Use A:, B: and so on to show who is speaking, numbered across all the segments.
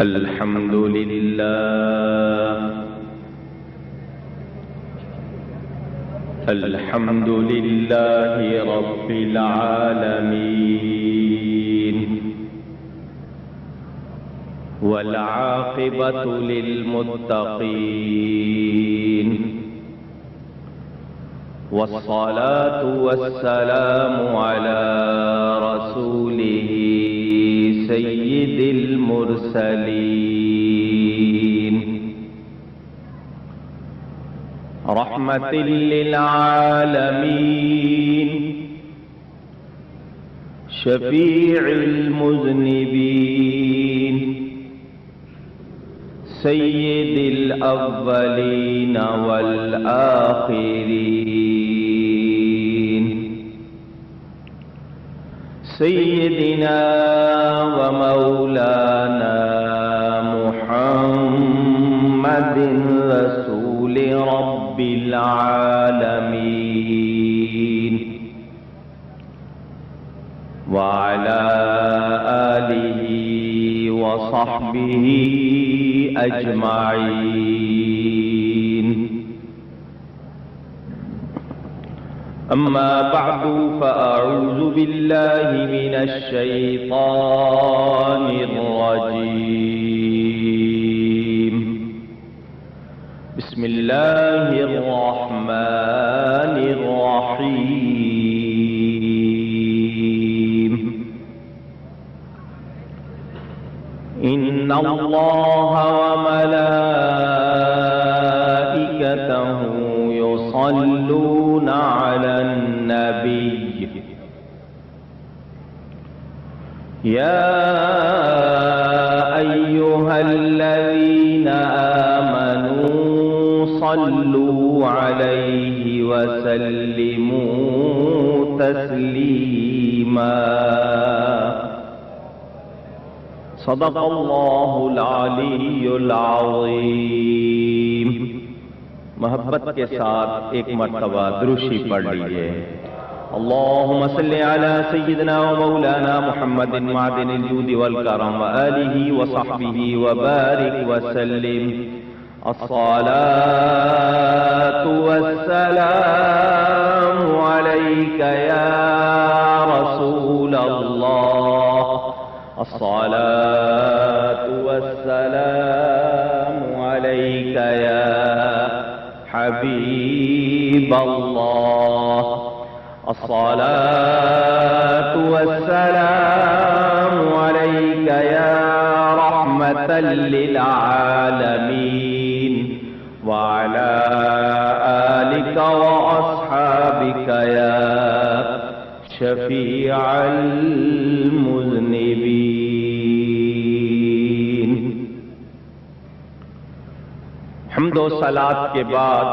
A: الحمد لله الحمد لله رب العالمين والعاقبة للمتقين والصلاة والسلام على رسوله سيد المرسلين رحمة للعالمين شفيع المذنبين سيد الأولين والآخرين سيدنا ومولانا محمد رسول رب العالمين وعلى آله وصحبه أجمعين. أما بعد فأعوذ بالله من الشيطان الرجيم. بسم الله الرحمن الرحيم. إن الله وملائكته يصلون على النبي يا أيها الذين آمنوا صلوا عليه وسلموا تسليما. صدق اللہ العلی العظیم. محبت کے ساتھ ایک مرتبہ درشی پڑھ لیجئے. اللہم صلی علی سیدنا و مولانا محمد معدن الجود والکرم وآلہ وصحبہ وبارک وسلم. الصلاة والسلام علیک یا رسول اللہ. الصلاة والسلام عليك يا حبيب الله. الصلاة والسلام عليك يا رحمة للعالمين وعلى آلك وأصحابك يا شفيع المذنبين. حمد و صلاۃ کے بعد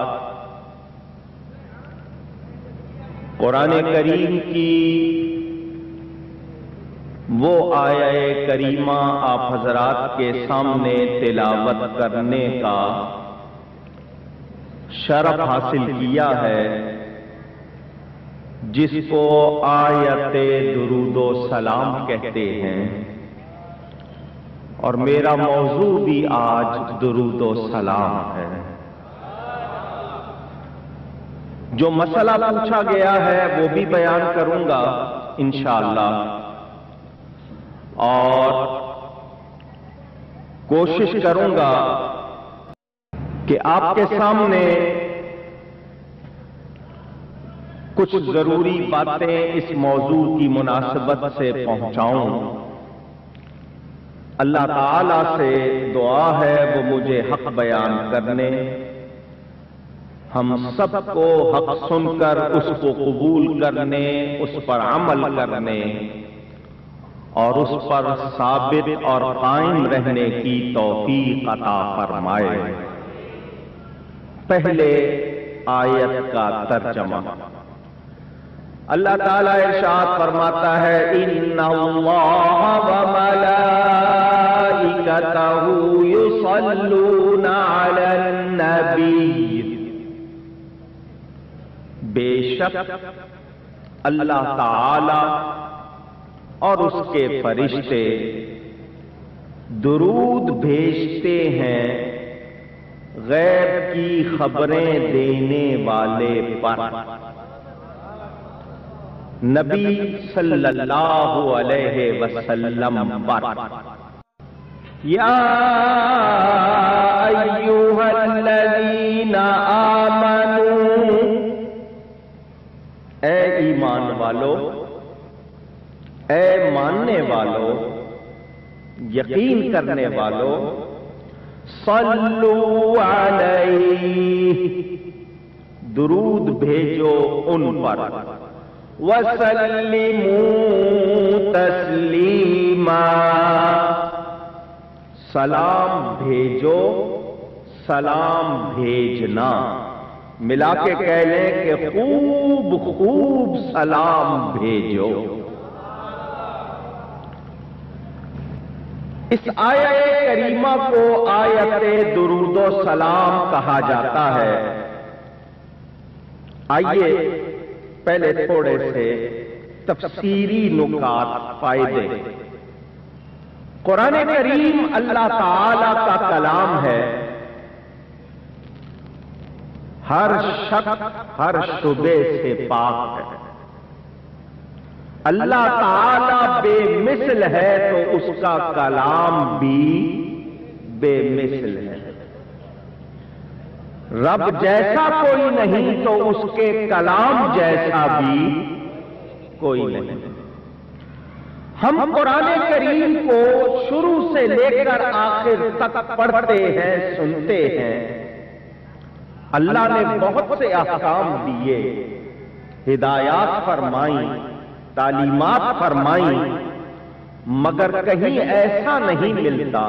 A: قرآن کریم کی وہ آیہ کریمہ آپ حضرات کے سامنے تلاوت کرنے کا شرف حاصل کیا ہے جس کو آیت درود و سلام کہتے ہیں، اور میرا موضوع بھی آج درود و سلام ہے. جو مسئلہ پوچھا گیا ہے وہ بھی بیان کروں گا انشاءاللہ، اور کوشش کروں گا کہ آپ کے سامنے کچھ ضروری باتیں اس موضوع کی مناسبت سے پہنچاؤں. اللہ تعالیٰ سے دعا ہے وہ مجھے حق بیان کرنے، ہم سب کو حق سن کر اس کو قبول کرنے، اس پر عمل کرنے اور اس پر ثابت اور قائم رہنے کی توفیق عطا فرمائے. پہلے آیت کا ترجمہ. اللہ تعالیٰ ارشاد فرماتا ہے ان اللہ وملائکتہ یصلون علی النبی. بے شک اللہ تعالی اور اس کے فرشتے درود بھیجتے ہیں غیب کی خبریں دینے والے پر، نبی صلی اللہ علیہ وسلم پر۔ یا ایھا الذین آمنوا، اے ایمان والو، اے ماننے والو، یقین کرنے والو، صلوا علیہ، درود بھیجو ان پر، وسلموا تسلیما، سلام بھیجو، سلام بھیجنا، ملا کے کہہ لیں کہ خوب خوب سلام بھیجو۔ اس آیت کریمہ کو آیت درود و سلام کہا جاتا ہے۔ آئیے پہلے تھوڑے سے تفسیری نکات فائدے۔ قرآن کریم اللہ تعالی کا کلام ہے، ہر شک ہر شبے سے پاک ہے۔ اللہ تعالی بے مثل ہے تو اس کا کلام بھی بے مثل ہے۔ رب جیسا کوئی نہیں تو اس کے کلام جیسا بھی کوئی نہیں۔ ہم قرآن کریم کو شروع سے لے کر آخر تک پڑھتے ہیں، سنتے ہیں۔ اللہ نے بہت سے احکام دیے، ہدایات فرمائیں، تعلیمات فرمائیں، مگر کہیں ایسا نہیں ملتا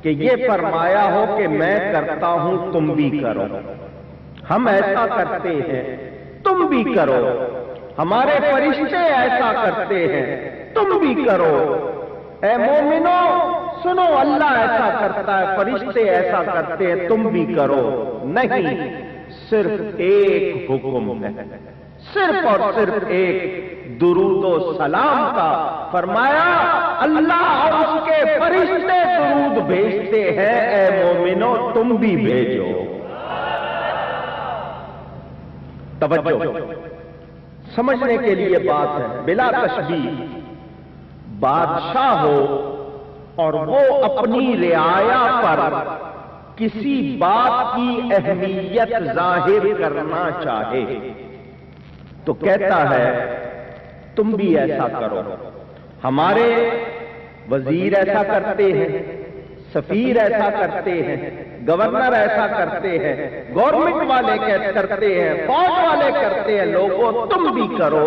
A: کہ یہ فرمایا ہو کہ میں کرتا ہوں تم بھی کرو۔ ہم ایسا کرتے ہیں، تم بھی کرو۔ ہمارے فرشتے ایسا کرتے ہیں، تم بھی کرو۔ اے مومنو سنو، اللہ ایسا کرتا ہے، فرشتے ایسا کرتے ہیں، تم بھی کرو۔ نہیں، صرف ایک حکم ہے، صرف اور صرف ایک، درود و سلام کا۔ فرمایا اللہ اور اس کے فرشتے درود بھیجتے ہیں، اے مومنو تم بھی بھیجو۔ توجہ، سمجھنے کے لیے بات ہے، بلا تشبیہ۔ بادشاہ ہو اور وہ اپنی رعایا پر کسی بات کی اہمیت ظاہر کرنا چاہے تو کہتا ہے تم بھی ایسا کرو۔ ہمارے وزیر ایسا کرتے ہیں، سفیر ایسا کرتے ہیں، گورنر ایسا کرتے ہیں، گورنمنٹ والے کرتے ہیں، فوج والے کرتے ہیں، لوگوں تم بھی کرو۔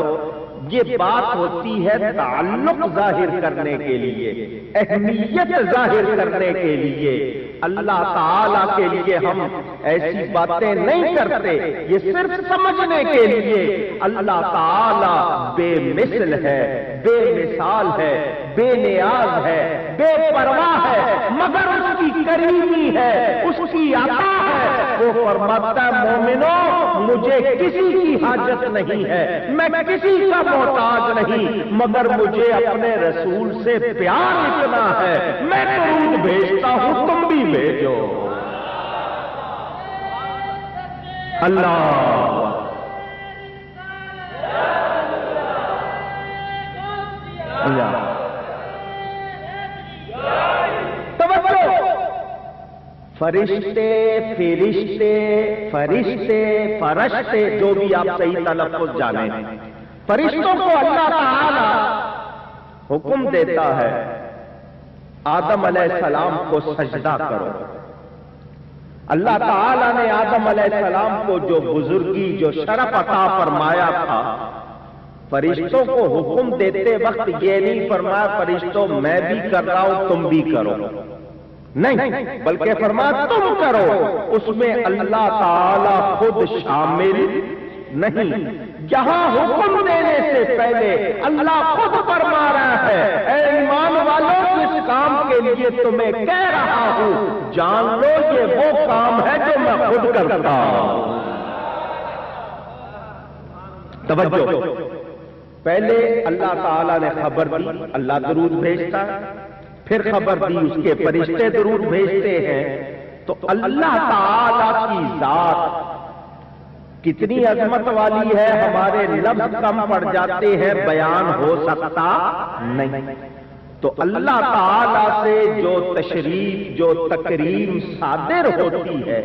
A: یہ بات ہوتی ہے تعلق ظاہر کرنے کے لیے، اہمیت ظاہر کرنے کے لیے۔ اللہ تعالیٰ کے لیے ہم ایسی باتیں نہیں کرتے، یہ صرف سمجھنے کے لیے۔ اللہ تعالیٰ بے مثل ہے، بے مثال ہے، بے نیاز ہے، بے پرواہ ہے، مگر اس کی کریمی ہے، اس کی عطا ہے۔ وہ فرماتا ہے مومنو مجھے کسی کی حاجت نہیں ہے، میں کسی کا محتاج نہیں، مگر مجھے اپنے رسول سے پیار اتنا ہے، میں درود بھیجتا ہوں تم بھی بھیجو۔ اللہ اللہ فرشتے فرشتے فرشتے فرشتے جو بھی آپ صحیح تلفظ جانیں، فرشتوں کو اللہ تعالی حکم دیتا ہے آدم علیہ السلام کو سجدہ کرو۔ اللہ تعالی نے آدم علیہ السلام کو جو بزرگی، جو شرف عطا فرمایا تھا، فرشتوں کو حکم دیتے وقت یہ نہیں فرمایا فرشتوں میں بھی کر رہا ہوں تم بھی کرو، نہیں، بلکہ فرمایا تم کرو۔ اس میں اللہ تعالی خود شامل نہیں۔ یہاں حکم دینے سے پہلے اللہ خود فرما رہا ہے اے ایمان والوں جس کام کے لیے تمہیں کہہ رہا ہوں جان لو یہ وہ کام ہے جو میں خود کرتا ہوں۔ توجہ، پہلے اللہ تعالی نے خبر دی، اللہ درود بھیجتا ہے، پھر خبر دی اس کے فرشتے درود بھیجتے ہیں، تو اللہ تعالی کی ذات کتنی عظمت والی ہے، ہمارے لفظ کم پڑ جاتے ہیں، بیان ہو سکتا نہیں۔ تو اللہ تعالی سے جو تشریف، جو تکریم صادر ہوتی ہے،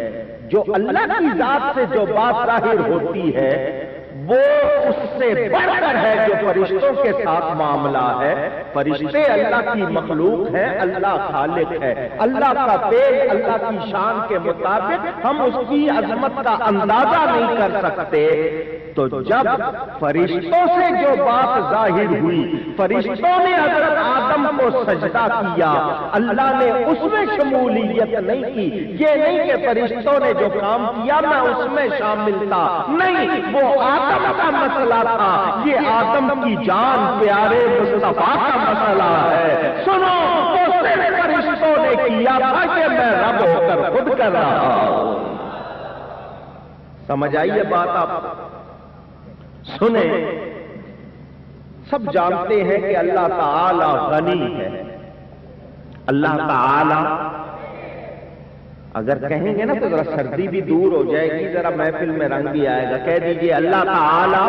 A: جو اللہ کی ذات سے جو بات ظاہر ہوتی ہے، وہ اس سے بڑھ کر ہے جو فرشتوں کے ساتھ معاملہ ہے۔ فرشتے اللہ کی مخلوق ہے، اللہ خالق ہے، اللہ کا فعل اللہ کی شان کے مطابق ہم اس کی عظمت کا اندازہ نہیں کر سکتے۔ تو جب فرشتوں سے جو بات ظاہر ہوئی، فرشتوں نے حضرت آدم کو سجدہ کیا، اللہ نے اس میں شمولیت نہیں کی۔ یہ نہیں کہ فرشتوں نے جو کام کیا میں اس میں شامل تھا، نہیں، وہ آدم کا مسئلہ تھا، یہ آدم کی جان پیارے مصطفیٰ کا مسئلہ ہے۔ سنو، وہ صرف فرشتوں نے کیا تھا کہ میں رب ہو کر خود کر رہا ہوں۔ سمجھ آئیے بات آپ؟ سنیں، سب جانتے ہیں کہ اللہ تعالی غنی ہے۔ اللہ تعالی اگر کہیں گے نا تو ذرا سردی بھی دور ہو جائے گی، ذرا محفل میں رنگ بھی آئے گا۔ کہہ دیجئے اللہ تعالی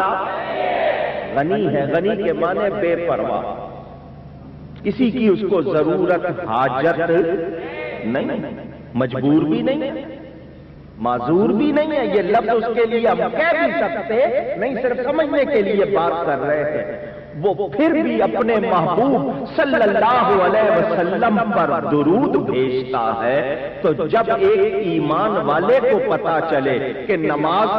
A: غنی ہے۔ غنی کے معنی بے پرواہ، کسی کی اس کو ضرورت حاجت نہیں، مجبور بھی نہیں، معذور بھی نہیں ہے۔ یہ لفظ اس کے لیے ہم کہہ بھی سکتے نہیں، صرف سمجھنے کے لیے بات کر رہے ہیں۔ وہ پھر بھی اپنے محبوب صلی اللہ علیہ وسلم پر درود بھیجتا ہے۔ تو جب ایک ایمان والے کو پتا چلے کہ نماز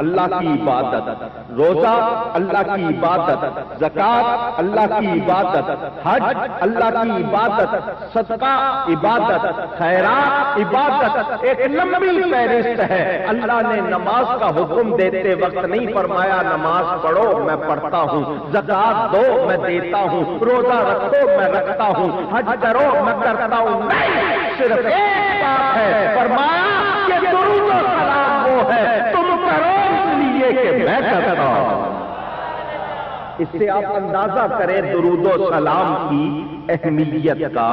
A: اللہ کی عبادت، روزہ اللہ کی عبادت، زکات اللہ کی عبادت، حج اللہ کی عبادت، صدقہ عبادت، خیرات عبادت، ایک لمبی فہرست ہے۔ اللہ نے نماز کا حکم دیتے وقت نہیں فرمایا نماز پڑھو میں پڑھتا ہوں، زکات دو میں دیتا ہوں، روزہ رکھو میں رکھتا ہوں، حج کرو میں کرتا ہوں، نہیں، صرف ایک بات ہے، فرمایا کہ درود و سلام وہ ہے تم کرو اس لیے کہ میں کرتا ہوں۔ اس سے آپ اندازہ کریں درود و سلام کی اہمیت کا،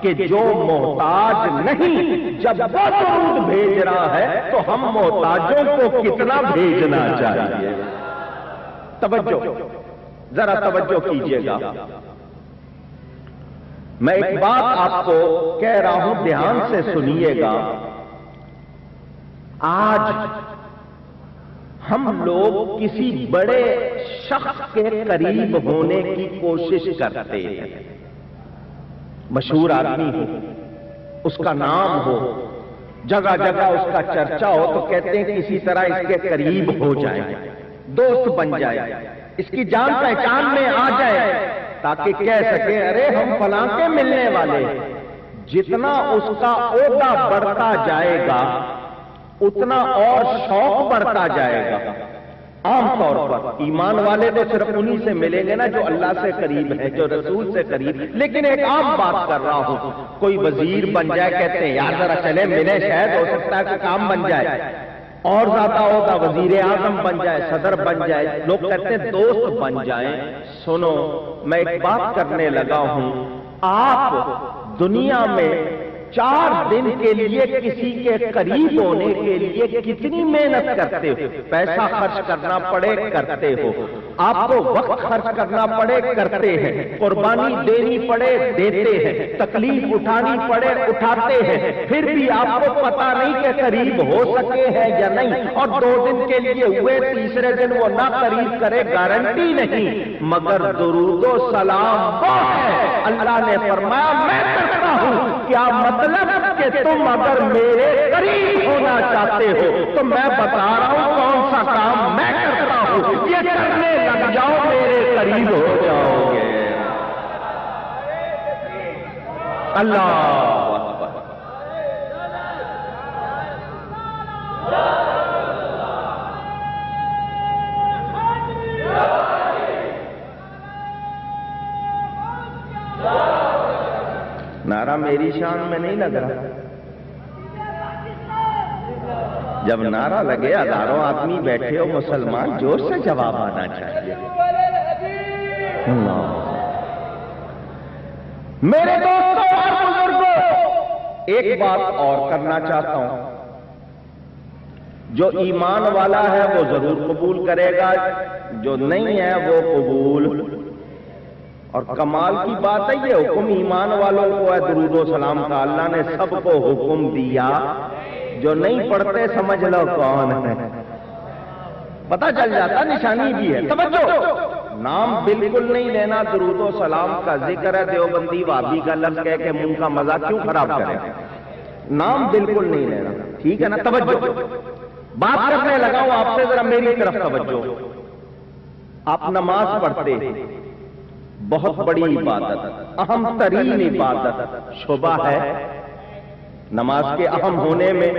A: کہ جو محتاج نہیں جب وہ درود بھیج رہا ہے تو ہم محتاجوں کو کتنا بھیجنا چاہیے۔ توجہ، ذرا توجہ کیجئے گا، میں ایک بات آپ کو کہہ رہا ہوں، دھیان سے سنیے گا۔ آج ہم لوگ کسی بڑے شخص کے قریب ہونے کی کوشش کرتے ہیں، مشہور آدمی ہو، اس کا نام ہو، جگہ جگہ اس کا چرچا ہو، تو کہتے ہیں کسی طرح اس کے قریب ہو جائیں، دوست بن جائے، اس کی جان پہچان میں آ جائے، تاکہ کہہ سکے ارے ہم فلاں کے ملنے والے۔ جتنا اس کا عہدہ بڑھتا جائے گا اتنا اور شوق بڑھتا جائے گا۔ عام طور پر ایمان والے تو صرف انہی سے ملیں گے نا جو اللہ سے قریب ہے، جو رسول سے قریب۔ لیکن ایک عام بات کر رہا ہوں، کوئی وزیر بن جائے، کہتے ہیں یار ذرا چلے ملے، شاید ہو سکتا ہے کہ کام بن جائے، اور زیادہ ہوگا وزیر اعظم بن جائے، صدر بن جائے، لوگ کہتے ہیں دوست بن جائیں۔ سنو، میں ایک بات کرنے لگا ہوں، آپ دنیا میں 4 دن کے لیے کسی کے قریب ہونے کے لیے کتنی محنت کرتے ہو؟ پیسہ خرچ کرنا پڑے کرتے ہو، آپ کو وقت خرچ کرنا پڑے کرتے ہیں، قربانی دینی پڑے دیتے ہیں، تکلیف اٹھانی پڑے اٹھاتے ہیں، پھر بھی آپ کو پتا نہیں کہ قریب ہو سکے ہیں یا نہیں، اور 2 دن کے لیے ہوئے، تیسرے دن وہ نہ قریب کرے، گارنٹی نہیں۔ مگر درود و سلام وہ ہے، اللہ نے فرمایا میں کرتا ہوں۔ کیا مطلب کہ تم اگر میرے قریب ہونا چاہتے ہو تو میں بتا رہا ہوں کون سا کام میں کرتا ہوں، یہ کرنے لگ جاؤ، میرے قریب ہو جاؤ گے۔ اللہ اکبر۔ نعرہ میری شان میں نہیں لگ رہا، جب نعرہ لگے ہزاروں آدمی بیٹھے ہو مسلمان، جوش سے جواب آنا چاہیے۔ میرے دوستوں اور بزرگوں، ایک بات اور کرنا چاہتا ہوں، جو ایمان والا ہے وہ ضرور قبول کرے گا، جو نہیں ہے وہ قبول، اور کمال کی بات ہے یہ حکم ایمان والوں کو ہے درود و سلام کا، اللہ نے سب کو حکم دیا، جو نہیں پڑھتے سمجھ لو کون ہے، پتہ چل جاتا، نشانی بھی ہے۔ توجہ، نام بالکل نہیں لینا، درود و سلام کا ذکر ہے، دیوبندی وہابی کا لفظ کہہ کے منہ کا مزہ کیوں خراب کرے، نام بالکل نہیں لینا، ٹھیک ہے نا؟ توجہ، بات کرنے لگا ہوں آپ سے، ذرا میری طرف توجہ۔ آپ نماز پڑھتے، بہت بڑی عبادت، اہم ترین عبادت، شبہ ہے؟ نماز کے اہم ہونے میں،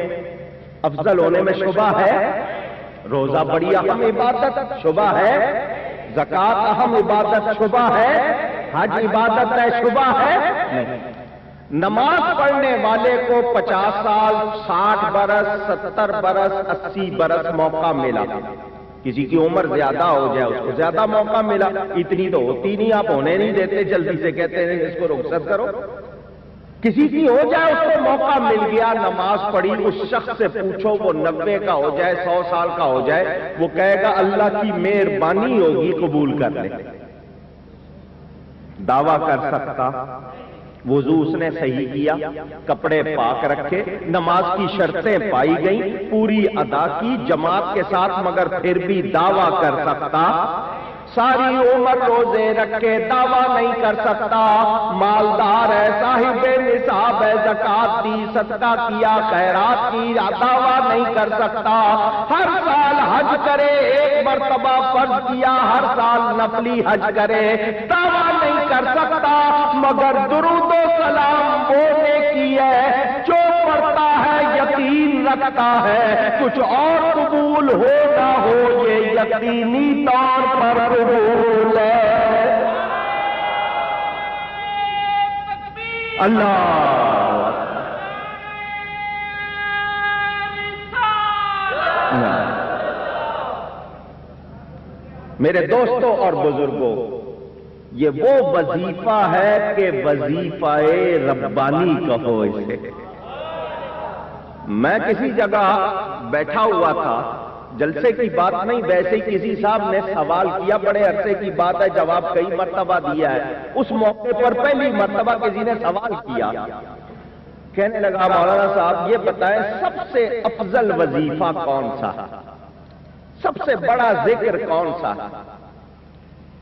A: افضل ہونے میں شبہ ہے؟ روزہ بڑی اہم عبادت، شبہ ہے؟ زکوٰۃ اہم عبادت، شبہ ہے؟ حج عبادت ہے، شبہ ہے؟ نہیں۔ نماز پڑھنے والے کو 50 سال، 60 برس، 70 برس، 80 برس موقع ملا، کسی کی عمر زیادہ ہو جائے اس کو زیادہ موقع ملا، اتنی تو ہوتی نہیں، آپ ہونے نہیں دیتے، جلدی سے کہتے ہیں اس کو رخصت کرو، کسی کی ہو جائے اس کو موقع مل گیا، نماز پڑھی، اس شخص سے پوچھو وہ 90 کا ہو جائے، 100 سال کا ہو جائے، وہ کہے گا اللہ کی مہربانی ہوگی قبول کر لے، دعویٰ کر سکتا؟ وضو اس نے صحیح کیا، کپڑے پاک رکھے، نماز کی شرطیں پائی گئیں، پوری ادا کی جماعت کے ساتھ، مگر پھر بھی دعویٰ کر سکتا؟ ساری عمر روزے رکھے، دعویٰ نہیں کر سکتا، مالدار ہے، صاحب نصاب ہے، زکات دی، صدقہ کیا، خیرات کی، دعویٰ نہیں کر سکتا، ہر سال حج کرے، ایک مرتبہ فرض کیا، ہر سال نفلی حج کرے، دعویٰ نہیں کر سکتا، مگر درود و سلام وہ نیکی ہے جو پڑھتا ہے، یقین رکھتا ہے کچھ اور قبول ہو نہ ہو یہ یقینی طور پر قبول ہے۔ اللہ میرے دوستوں اور بزرگوں، یہ وہ وظیفہ ہے کہ وظیفہ ربانی کہو اسے۔ میں کسی جگہ بیٹھا ہوا تھا، جلسے کی بات نہیں، ویسے ہی کسی صاحب نے سوال کیا، بڑے عرصے کی بات ہے، جواب کئی مرتبہ دیا ہے، اس موقع پر پہلی مرتبہ کسی نے سوال کیا، کہنے لگا مولانا صاحب یہ بتائیں سب سے افضل وظیفہ کون سا، سب سے بڑا ذکر کون سا؟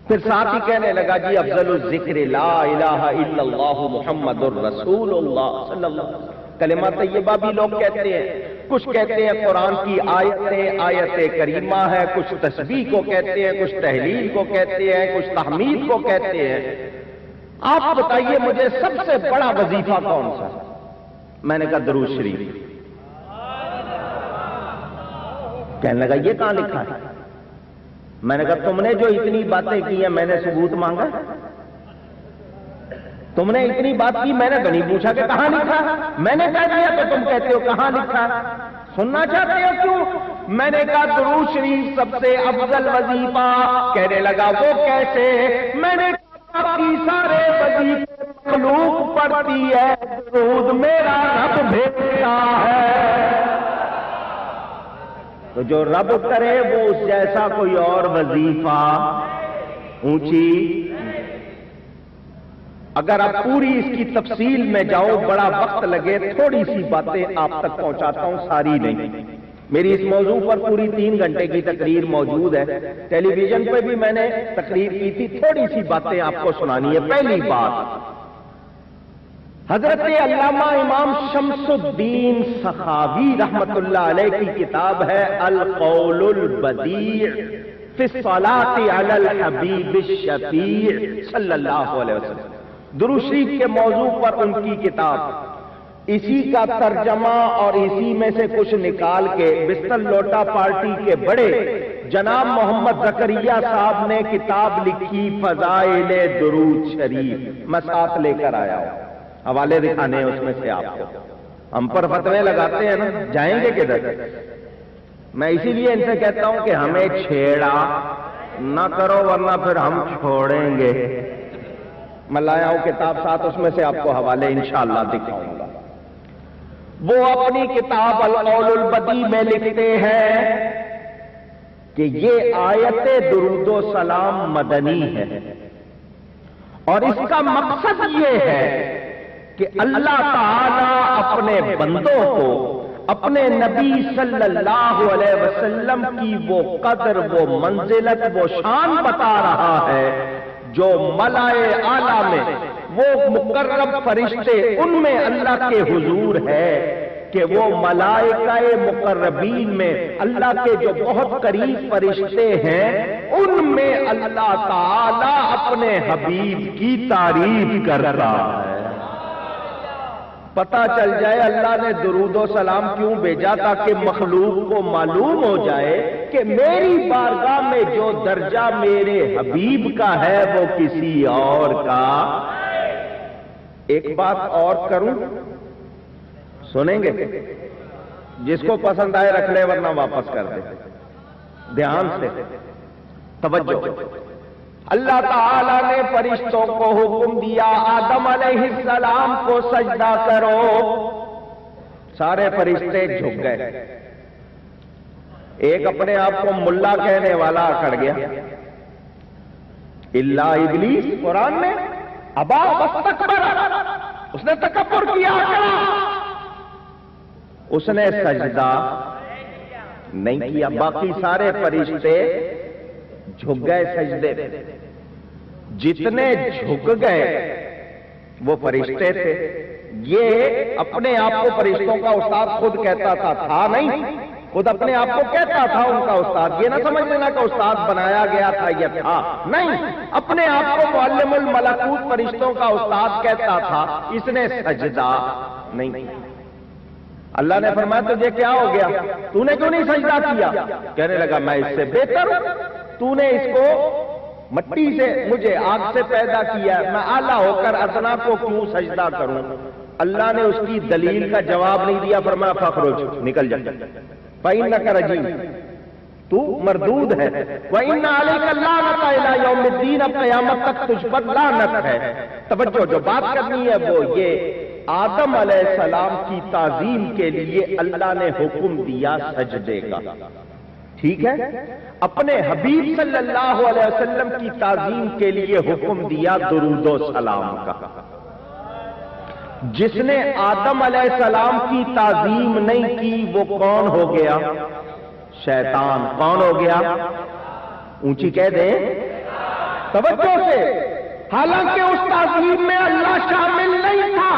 A: پھر ساتھ ہی کہنے لگا جی افضل الذکر لا الہ الا اللہ محمد الرسول اللہ صلی اللہ علیہ وسلم۔ کلمہ طیبہ بھی لوگ کہتے ہیں، کچھ کہتے ہیں قرآن کی آیت کریمہ ہے، کچھ تسبیح کو کہتے ہیں، کچھ تحلیل کو کہتے ہیں، کچھ تحمید کو کہتے ہیں، آپ بتائیے مجھے سب سے بڑا وظیفہ کون سا؟ میں نے کہا درود شریف۔ کہنے لگا یہ کہاں لکھا ہے؟ میں نے کہا تم نے جو اتنی باتیں کی ہیں میں نے ثبوت مانگا، تم نے اتنی بات کی میں نے تو نہیں پوچھا کہ کہاں لکھا، میں نے کہہ دیا تو تم کہتے ہو کہاں لکھا، سننا چاہتے ہو کیوں؟ میں نے کہا درود شریف سب سے افضل وظیفہ۔ کہنے لگا وہ کیسے؟ میں نے کہا باقی سارے وظیفے مخلوق پڑھتی ہے، درود میرا رب بھیجتا ہے، تو جو رب کرے وہ اس جیسا کوئی اور وظیفہ اونچی۔ اگر آپ پوری اس کی تفصیل میں جاؤ بڑا وقت لگے، تھوڑی سی باتیں آپ تک پہنچاتا ہوں، ساری نہیں۔ میری اس موضوع پر پوری 3 گھنٹے کی تقریر موجود ہے، ٹیلی ویژن پہ بھی میں نے تقریر کی تھی، تھوڑی سی باتیں آپ کو سنانی ہے۔ پہلی بات، حضرت علامہ امام شمس الدین سخاوی رحمت اللہ علیہ کی کتاب ہے القول البدیع فی الصلاۃ علی الحبیب الشفیع صلی اللہ علیہ وسلم، درود شریف کے موضوع پر ان کی کتاب، اسی کا ترجمہ اور اسی میں سے کچھ نکال کے بستر لوٹا پارٹی کے بڑے جناب محمد زکریا صاحب نے کتاب لکھی فضائل درود شریف، میں ساتھ لے کر آیا ہوں، حوالے دکھانے ہیں اس میں سے آپ کو۔ ہم پر فتوے لگاتے ہیں نا، جائیں گے کدھر؟ میں اسی لیے ان سے کہتا ہوں کہ ہمیں چھیڑا نہ کرو ورنہ پھر ہم چھوڑیں گے، میں لایا ہوں کتاب ساتھ، اس میں سے آپ کو حوالے انشاءاللہ دکھاؤں گا۔ وہ اپنی کتاب القول البدیع میں لکھتے ہیں کہ یہ آیت درود و سلام مدنی ہے، اور اس کا مقصد یہ ہے کہ اللہ تعالی اپنے بندوں کو اپنے نبی صلی اللہ علیہ وسلم کی وہ قدر، وہ منزلت، وہ شان بتا رہا ہے جو ملائے اعلیٰ میں، وہ مقرب فرشتے، ان میں اللہ کے حضور ہے کہ وہ ملائکہ مقربین میں اللہ کے جو بہت قریب فرشتے ہیں، ان میں اللہ تعالی اپنے حبیب کی تعریف کر رہا ہے۔ پتہ چل جائے اللہ نے درود و سلام کیوں بھیجا، تاکہ مخلوق کو معلوم ہو جائے کہ میری بارگاہ میں جو درجہ میرے حبیب کا ہے وہ کسی اور کا۔ ایک بات اور کروں، سنیں گے؟ جس کو پسند آئے رکھ لے، ورنہ واپس کر دے۔ دھیان سے توجہ۔ اللہ تعالی نے فرشتوں کو حکم دیا آدم علیہ السلام کو سجدہ کرو، سارے فرشتے جھک گئے، ایک اپنے آپ کو ملا کہنے والا اکڑ گیا، الا ابلیس، قرآن میں ابا واستکبر، اس نے تکبر کیا، اس نے سجدہ نہیں کیا۔ باقی سارے فرشتے جھک گئے سجدے پہ۔ جتنے جھک گئے وہ فرشتے تھے۔ یہ اپنے آپ کو فرشتوں کا استاد خود کہتا تھا نہیں، خود اپنے آپ کو کہتا تھا ان کا استاد۔ یہ نہ سمجھ لینا کہ استاد بنایا گیا تھا یہ تھا، نہیں، اپنے آپ کو معلم الملکوت فرشتوں کا استاد کہتا تھا۔ اس نے سجدہ نہیں۔ اللہ نے فرمایا تجھے کیا ہو گیا، تو نے کیوں نہیں سجدہ کیا؟ کہنے لگا میں اس سے بہتر ہوں، تو نے اس کو مٹی سے، مجھے آگ سے پیدا کیا ہے، میں اعلیٰ ہو کر ادنا کو کیوں سجدہ کروں؟ اللہ نے اس کی دلیل کا جواب نہیں دیا، فرمایا فخرج، نکل جا، فإنک رجیم، تو مردود ہے، وإن علیک اللعنۃ الی یوم الدین، اب قیامت تک تجھ پر لعنت ہے۔ توجہ، جو بات کرنی ہے وہ یہ، آدم علیہ السلام کی تعظیم کے لیے اللہ نے حکم دیا سجدے کا، ٹھیک ہے؟ اپنے حبیب صلی اللہ علیہ وسلم کی تعظیم کے لیے حکم دیا درود و سلام کا۔ جس نے آدم علیہ السلام کی تعظیم نہیں کی وہ کون ہو گیا؟ شیطان۔ کون ہو گیا؟ اونچی کہہ دیں، توجہ سے۔ حالانکہ اس تعظیم میں اللہ شامل نہیں تھا،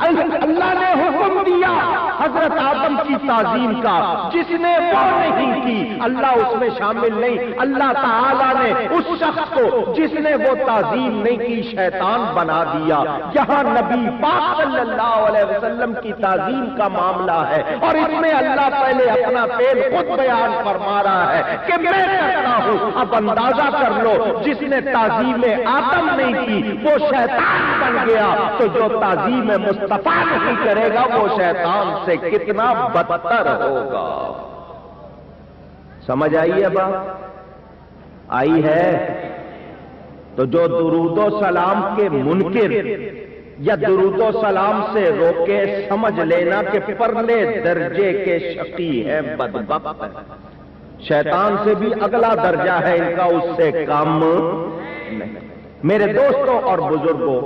A: اللہ نے حکم دیا حضرت آدم کی تعظیم کا، جس نے وہ نہیں کی اللہ اس میں شامل نہیں۔ اللہ تعالیٰ نے اس شخص کو جس نے وہ تعظیم نہیں کی شیطان بنا دیا۔ یہاں نبی پاک صلی اللہ علیہ وسلم کی تعظیم کا معاملہ ہے، اور اس میں اللہ پہلے اپنا فعل خود بیان فرما رہا ہے کہ میں کرتا ہوں۔ اب اندازہ کر لو، جس نے تعظیم آدم نہیں کی وہ شیطان بن گیا، تو جو تعظیم مصطفیٰ نہیں کرے گا وہ شیطان سے کتنا بدتر ہوگا۔ سمجھ آئی ہے بات؟ آئی ہے؟ تو جو درود و سلام کے منکر یا درود و سلام سے روکے، سمجھ لینا کہ پرلے درجے کے شقی ہیں، بدبخت ہیں۔ شیطان سے بھی اگلا درجہ ہے ان کا، اس سے کم نہیں۔ میرے دوستوں اور بزرگوں،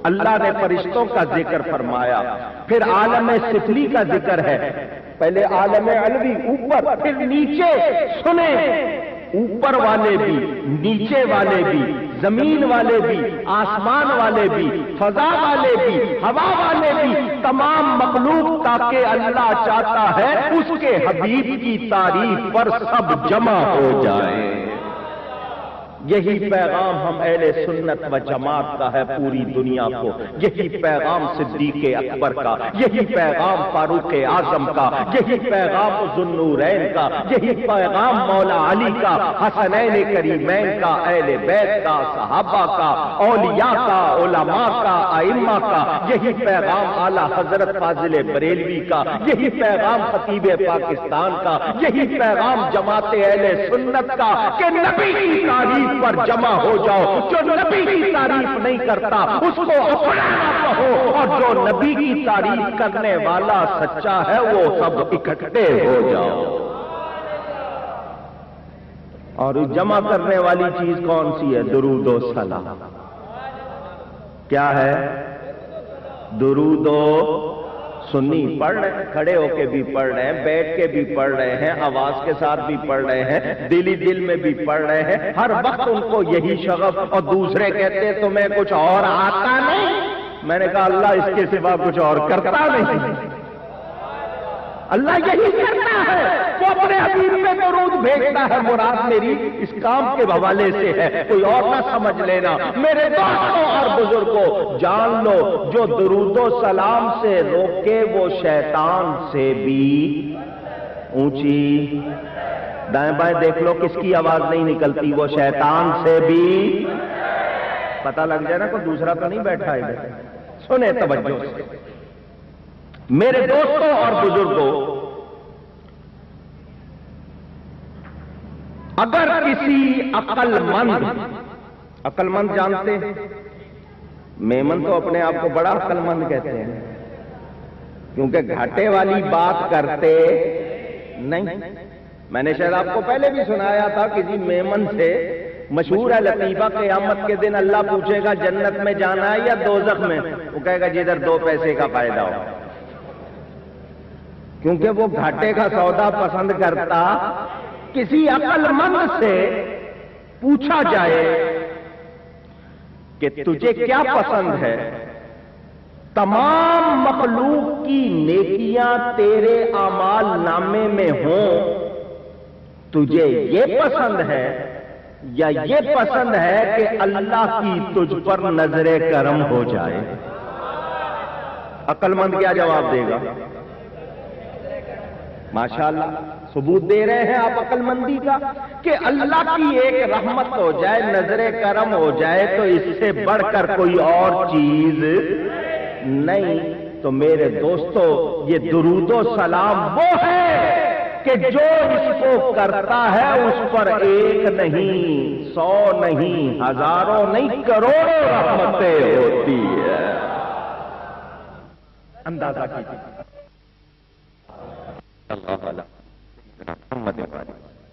A: اللہ نے فرشتوں کا ذکر فرمایا، پھر عالم سفلی کا ذکر ہے، پہلے عالم علوی اوپر، پھر نیچے۔ سنیں، اوپر والے بھی، نیچے والے بھی، زمین والے بھی، آسمان والے بھی، فضا والے بھی، ہوا والے بھی، تمام مخلوق، تاکہ اللہ چاہتا ہے اس کے حبیب کی تعریف پر سب جمع ہو جائے۔ یہی پیغام ہم اہل سنت و جماعت کا ہے پوری دنیا کو، یہی پیغام صدیق اکبر کا، یہی پیغام فاروق اعظم کا، یہی پیغام ذو النورین کا، یہی پیغام مولا علی کا، حسنین کریمین کا، اہل بیت کا، صحابہ کا، اولیاء کا، علماء کا، ائمہ کا، یہی پیغام اعلیٰ حضرت فاضل بریلوی کا، یہی پیغام خطیب پاکستان کا، یہی پیغام جماعت اہل سنت کا کہ نبی کی تعریف پر جمع ہو جاؤ. جو نبی کی تعریف نہیں کرتا اس کو اپنا نہ کہو، اور جو نبی کی تعریف کرنے والا سچا ہے وہ سب اکٹھے ہو جاؤ. اور جمع کرنے والی چیز کون سی ہے؟ درود و سلام. کیا ہے؟ درود و سنی پڑھ رہے ہیں، کھڑے ہو کے بھی پڑھ رہے ہیں، بیٹھ کے بھی پڑھ رہے ہیں، آواز کے ساتھ بھی پڑھ رہے ہیں، دلی دل میں بھی پڑھ رہے ہیں. ہر وقت ان کو یہی شغف. اور دوسرے کہتے تمہیں کچھ اور آتا نہیں. میں نے کہا اللہ اس کے سوا کچھ اور کرتا نہیں. اللہ یہی کرتا ہے، وہ اپنے حبیب میں درود بھیجتا ہے. مراد میری اس کام کے حوالے سے ہے، کوئی اور نہ سمجھ لینا. میرے دوستوں اور بزرگوں جان لو، جو درود و سلام سے روکے وہ شیطان سے بھی اونچی. دائیں بائیں دیکھ لو کس کی آواز نہیں نکلتی، وہ شیطان سے بھی. پتہ لگ جائے نا کوئی دوسرا تو نہیں بیٹھا ہے. سنیں توجہ سے میرے دوستوں اور بزرگوں، اگر کسی عقل مند جانتے ہیں، میمن تو اپنے آپ کو بڑا عقل مند کہتے ہیں کیونکہ گھاٹے والی بات کرتے نہیں. میں نے شاید آپ کو پہلے بھی سنایا تھا کسی میمن سے، مشہور ہے لطیفہ، قیامت کے دن اللہ پوچھے گا جنت میں جانا ہے یا دوزخ میں؟ وہ کہے گا جدھر 2 پیسے کا فائدہ ہو. کیونکہ وہ گھاٹے کا سودا پسند کرتا. کسی عقل مند سے پوچھا جائے کہ تجھے کیا پسند ہے، تمام مخلوق کی نیکیاں تیرے اعمال نامے میں ہوں، تجھے یہ پسند ہے یا یہ پسند ہے کہ اللہ کی تجھ پر نظر کرم ہو جائے؟ عقل مند کیا جواب دے گا؟ ماشاءاللہ ثبوت دے رہے ہیں آپ عقل مندی کا کہ اللہ کی ایک رحمت ہو جائے، نظر کرم ہو جائے تو اس سے بڑھ کر کوئی اور چیز نہیں. تو میرے دوستو یہ درود و سلام وہ ہے کہ جو اس کو کرتا ہے اس پر 1 نہیں، 100 نہیں، ہزاروں نہیں، کروڑوں رحمتیں ہوتی ہے. اندازہ کیجیے.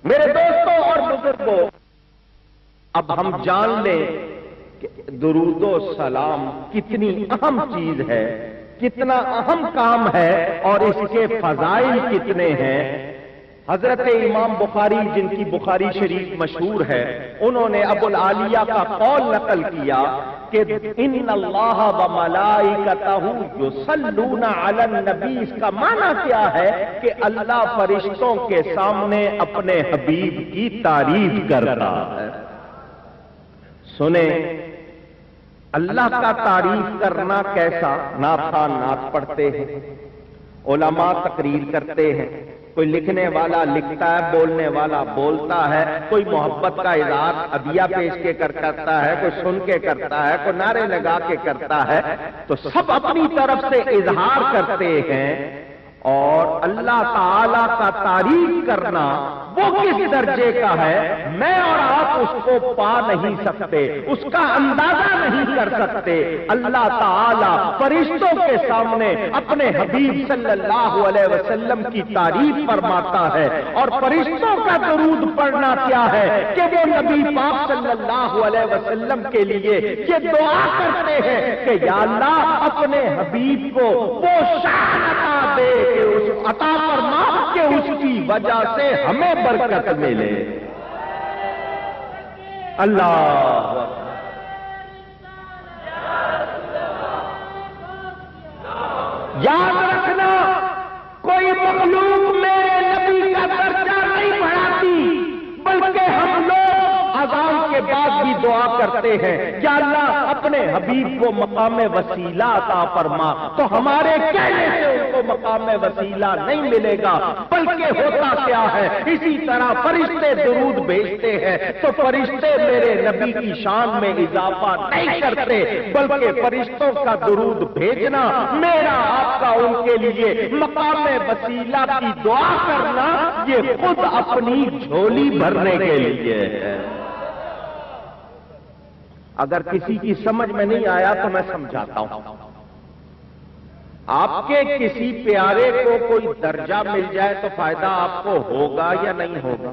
A: میرے دوستوں اور بزرگوں، اب ہم جان لیں کہ درود و سلام کتنی اہم چیز ہے، کتنا اہم کام ہے اور اس کے فضائل کتنے ہیں. حضرت امام بخاری جن کی بخاری شریف مشہور ہے، انہوں نے ابو العالیہ کا قول نقل کیا کہ ان اللہ و ملائکتہ یصلون علی النبی. اس کا معنی کیا ہے کہ اللہ فرشتوں کے سامنے اپنے حبیب کی تعریف کرتا ہے. سنیں اللہ کا تعریف کرنا کیسا. نعت خوان نعت پڑھتے ہیں، علماء تقریر کرتے ہیں، کوئی لکھنے والا لکھتا ہے، بولنے والا بولتا ہے، کوئی محبت کا اظہار عدیہ پیش کے کرتا ہے، کوئی سن کے کرتا ہے، کوئی نعرے لگا کے کرتا ہے. تو سب اپنی طرف سے اظہار کرتے ہیں. اور اللہ تعالی کا تعریف کرنا وہ کس درجے کا ہے میں اور آپ اس کو پا نہیں سکتے، اس کا اندازہ نہیں کر سکتے. اللہ تعالی فرشتوں کے سامنے اپنے حبیب صلی اللہ علیہ وسلم کی تعریف فرماتا ہے. اور فرشتوں کا درود پڑھنا کیا ہے کہ وہ نبی پاک صلی اللہ علیہ وسلم کے لیے یہ دعا کرتے ہیں کہ یا اللہ اپنے حبیب کو وہ شان عطا دے کہ اس عطا فرما کہ اس کی وجہ سے ہمیں برکت ملے. اللہ یاد رکھنا، کوئی مخلوق میرے نبی کا درجہ نہیں بڑھاتی، بلکہ ہم لوگ اذان کے بعد بھی دعا کرتے ہیں یا اللہ اپنے حبیب کو مقام وسیلہ عطا فرما. تو ہمارے کہنے سے ان کو مقام وسیلہ نہیں ملے گا، بلکہ ہوتا کیا ہے اسی طرح فرشتے درود بھیجتے ہیں تو فرشتے میرے نبی کی شان میں اضافہ نہیں کرتے، بلکہ فرشتوں کا درود بھیجنا میرا آپ کا ان کے لیے مقام وسیلہ کی دعا کرنا یہ خود اپنی جھولی بھرنے کے لیے ہے. اگر کسی کی سمجھ میں نہیں آیا تو میں سمجھاتا ہوں. آپ کے کسی پیارے کو کوئی درجہ مل جائے تو فائدہ آپ کو ہوگا یا نہیں ہوگا؟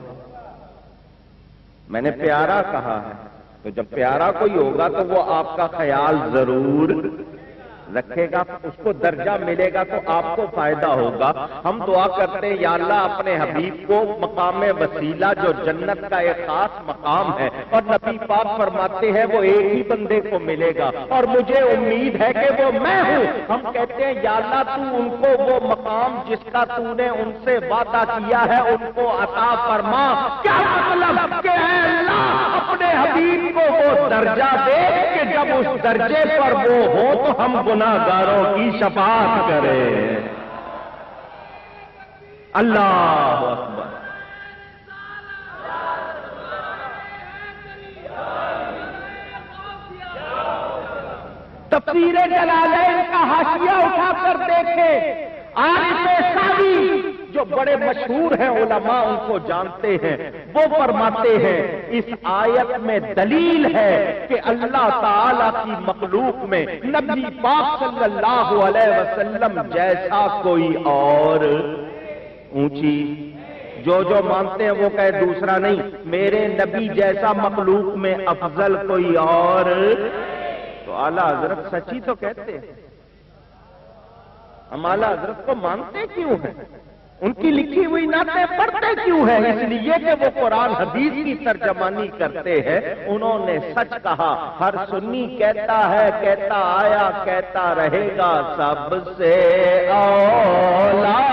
A: میں نے پیارا کہا ہے، تو جب پیارا کوئی ہوگا تو وہ آپ کا خیال ضرور رکھے گا، اس کو درجہ ملے گا تو آپ کو فائدہ ہوگا. ہم دعا کرتے ہیں یا اللہ اپنے حبیب کو مقام وسیلہ جو جنت کا ایک خاص مقام ہے، اور نبی پاک فرماتے ہیں وہ ایک ہی بندے کو ملے گا اور مجھے امید ہے کہ وہ میں ہوں. ہم کہتے ہیں یا اللہ تو ان کو وہ مقام جس کا تو نے ان سے وعدہ کیا ہے ان کو عطا فرما. کیا مطلب کہ اے اللہ اپنے حبیب کو وہ درجہ دے کہ جب اس درجے پر وہ ہو تو ہم گناہگاروں کی شفاعت کریں. اللہ اکبر. تفسیر جلالین کا حاشیہ اٹھا کر دیکھے، عارف سعدی جو بڑے مشہور ہیں علماء ان کو جانتے ہیں، وہ فرماتے ہیں اس آیت میں دلیل ہے کہ اللہ تعالی کی مخلوق میں نبی پاک صلی اللہ علیہ وسلم جیسا کوئی اور اونچی، جو مانتے ہیں وہ کہے دوسرا نہیں، میرے نبی جیسا مخلوق میں افضل کوئی اور. تو اعلیٰ حضرت سچی تو کہتے ہیں، ہم اعلیٰ حضرت کو مانتے کیوں ہیں؟ ان کی لکھی ہوئی نعتیں پڑھتے کیوں ہیں؟ اس لیے کہ وہ قرآن حدیث کی ترجمانی کرتے ہیں. انہوں نے سچ کہا. ہر سنی کہتا ہے، کہتا آیا، کہتا رہے گا، سب سے اولا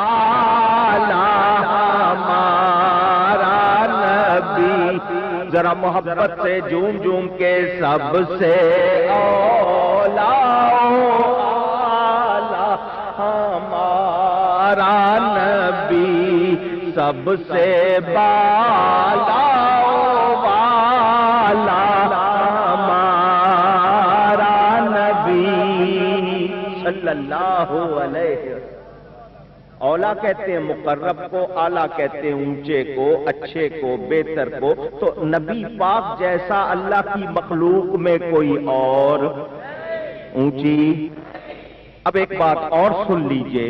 A: اعلیٰ ہمارا نبی. ذرا محبت سے جھوم جھوم کے سب سے اولا اعلیٰ ہمارا نبی، سب سے بالا والا ہمارا نبی صلی اللہ علیہ وسلم. اولا کہتے ہیں مقرب کو، اعلیٰ کہتے ہیں اونچے کو، اچھے کو، بہتر کو. تو نبی پاک جیسا اللہ کی مخلوق میں کوئی اور اونچی. اب ایک بات اور سن لیجئے،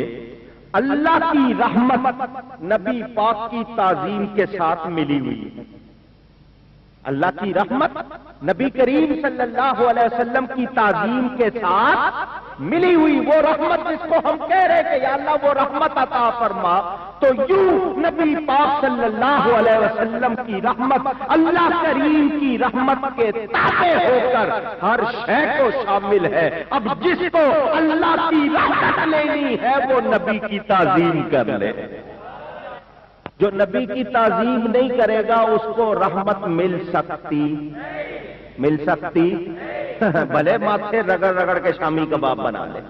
A: اللہ کی رحمت نبی پاک کی تعظیم کے ساتھ ملی ہوئی ہے. اللہ کی رحمت نبی کریم صلی اللہ علیہ وسلم کی تعظیم کے ساتھ ملی ہوئی. وہ رحمت جس کو ہم کہہ رہے کہ یا اللہ وہ رحمت عطا فرما، تو یوں نبی پاک صلی اللہ علیہ وسلم کی رحمت اللہ کریم کی رحمت کے تابع ہو کر ہر شے کو شامل ہے. اب جس کو اللہ کی رحمت لینی ہے وہ نبی کی تعظیم کر لے. جو نبی کی تعظیم نہیں کرے گا اس کو رحمت مل سکتی بھلے ماتھے رگڑ رگڑ کے شامی کباب بنا لے.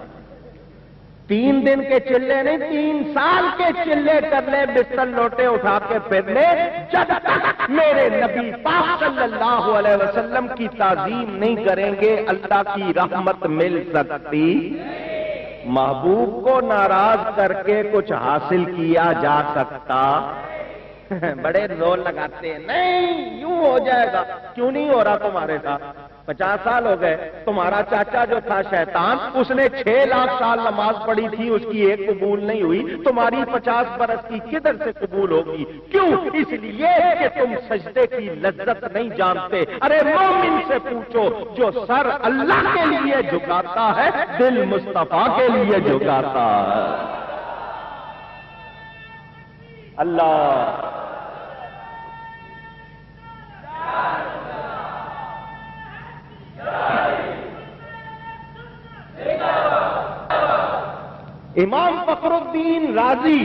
A: 3 دن کے چلے نہیں، 3 سال کے چلے کر لے، بستر لوٹے اٹھا کے پھر لے، جب تک میرے نبی پاک صلی اللہ علیہ وسلم کی تعظیم نہیں کریں گے اللہ کی رحمت مل سکتی. محبوب کو ناراض کر کے کچھ حاصل کیا جا سکتا؟ بڑے زور لگاتے ہیں نہیں یوں ہو جائے گا. کیوں نہیں ہو رہا تمہارے ساتھ؟ 50 سال ہو گئے. تمہارا چاچا جو تھا شیطان، اس نے 6 لاکھ سال نماز پڑھی تھی، اس کی ایک قبول نہیں ہوئی. تمہاری 50 برس کی کدھر سے قبول ہوگی؟ کیوں؟ اس لیے کہ تم سجدے کی لذت نہیں جانتے. ارے مومن سے پوچھو جو سر اللہ کے لیے جھکاتا ہے دل مصطفیٰ کے لیے جھکاتا ہے. اللہ امام فخر الدین رازی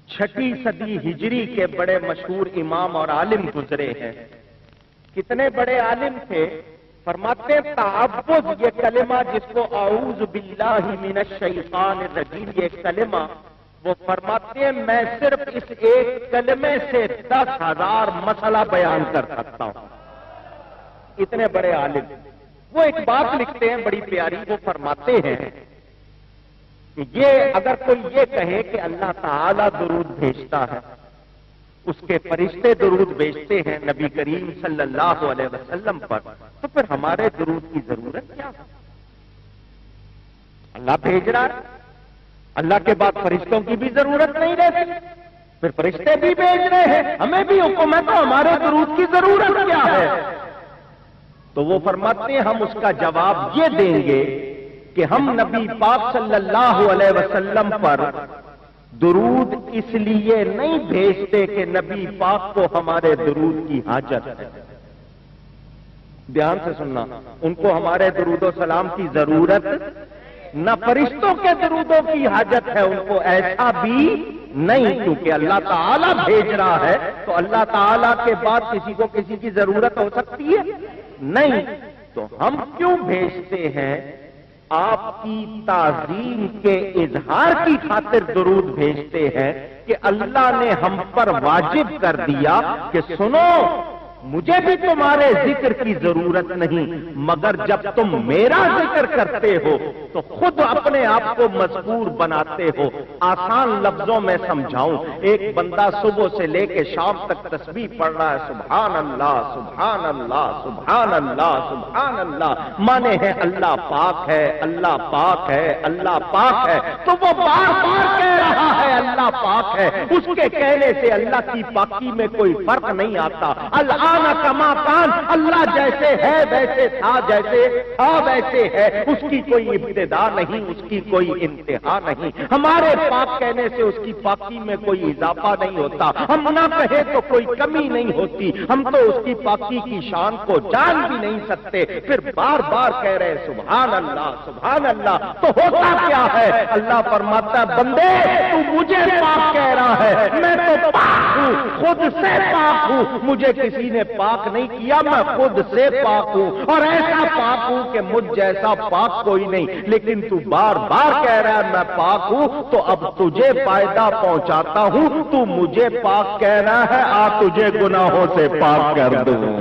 A: 6 صدی ہجری کے بڑے مشہور امام اور عالم گزرے ہیں. کتنے بڑے عالم تھے؟ فرماتے تعبد یہ کلمہ جس کو اعوذ باللہ من الشیطان الرجیم یہ کلمہ، وہ فرماتے ہیں میں صرف اس ایک کلمے سے 10,000 مسئلہ بیان کر سکتا ہوں. اتنے بڑے عالم. وہ ایک بات لکھتے ہیں بڑی پیاری، وہ فرماتے ہیں کہ یہ اگر کوئی یہ کہے کہ اللہ تعالی درود بھیجتا ہے اس کے فرشتے درود بھیجتے ہیں نبی کریم صلی اللہ علیہ وسلم پر، تو پھر ہمارے درود کی ضرورت کیا؟ اللہ بھیج رہا ہے، اللہ کے بعد فرشتوں کی بھی ضرورت نہیں رہتی، پھر فرشتے بھی بھیج رہے ہیں، ہمیں بھی حکم ہے، تو ہمارے درود کی ضرورت کیا ہے؟ تو وہ فرماتے ہیں ہم اس کا جواب یہ دیں گے کہ ہم نبی پاک صلی اللہ علیہ وسلم پر درود اس لیے نہیں بھیجتے کہ نبی پاک کو ہمارے درود کی حاجت ہے۔ دھیان سے سننا، ان کو ہمارے درود و سلام کی ضرورت نہ فرشتوں کے درودوں کی حاجت ہے، ان کو ایسا بھی نہیں، کیونکہ اللہ تعالیٰ بھیج رہا ہے، تو اللہ تعالیٰ کے بعد کسی کو کسی کی ضرورت ہو سکتی ہے؟ نہیں۔ تو ہم کیوں بھیجتے ہیں؟ آپ کی تعظیم کے اظہار کی خاطر درود بھیجتے ہیں کہ اللہ نے ہم پر واجب کر دیا کہ سنو، مجھے بھی تمہارے ذکر کی ضرورت نہیں، مگر جب تم میرا ذکر کرتے ہو تو خود اپنے آپ کو مذکور بناتے ہو۔ آسان لفظوں میں سمجھاؤں، ایک بندہ صبح سے لے کے شام تک تسبیح پڑھ رہا ہے، سبحان اللہ سبحان اللہ سبحان اللہ سبحان اللہ، مانے ہیں اللہ پاک ہے اللہ پاک ہے اللہ پاک ہے، تو وہ بار بار کہہ رہا ہے اللہ پاک ہے، اس کے کہنے سے اللہ کی پاکی میں کوئی فرق نہیں آتا۔ کما کان، اللہ جیسے ہے ویسے تھا، جیسے تھا ویسے ہے، اس کی کوئی ابتدا نہیں، اس کی کوئی انتہا نہیں۔ ہمارے پاک کہنے سے اس کی پاکی میں کوئی اضافہ نہیں ہوتا، ہم نہ کہیں تو کوئی کمی نہیں ہوتی، ہم تو اس کی پاکی کی شان کو جان بھی نہیں سکتے، پھر بار بار کہہ رہے سبحان اللہ سبحان اللہ۔ تو ہوتا کیا ہے؟ اللہ فرماتا ہے بندے تو مجھے پاک کہہ رہا ہے، میں تو پاک ہوں، خود سے پاک ہوں، مجھے کسی نے پاک نہیں کیا، میں خود سے پاک ہوں، اور ایسا پاک ہوں کہ مجھ جیسا پاک کوئی نہیں، لیکن تو بار بار کہہ رہا ہے میں پاک ہوں، تو اب تجھے فائدہ پہنچاتا ہوں، تو مجھے پاک کہہ رہا ہے، آ تجھے گناہوں سے پاک کر دوں۔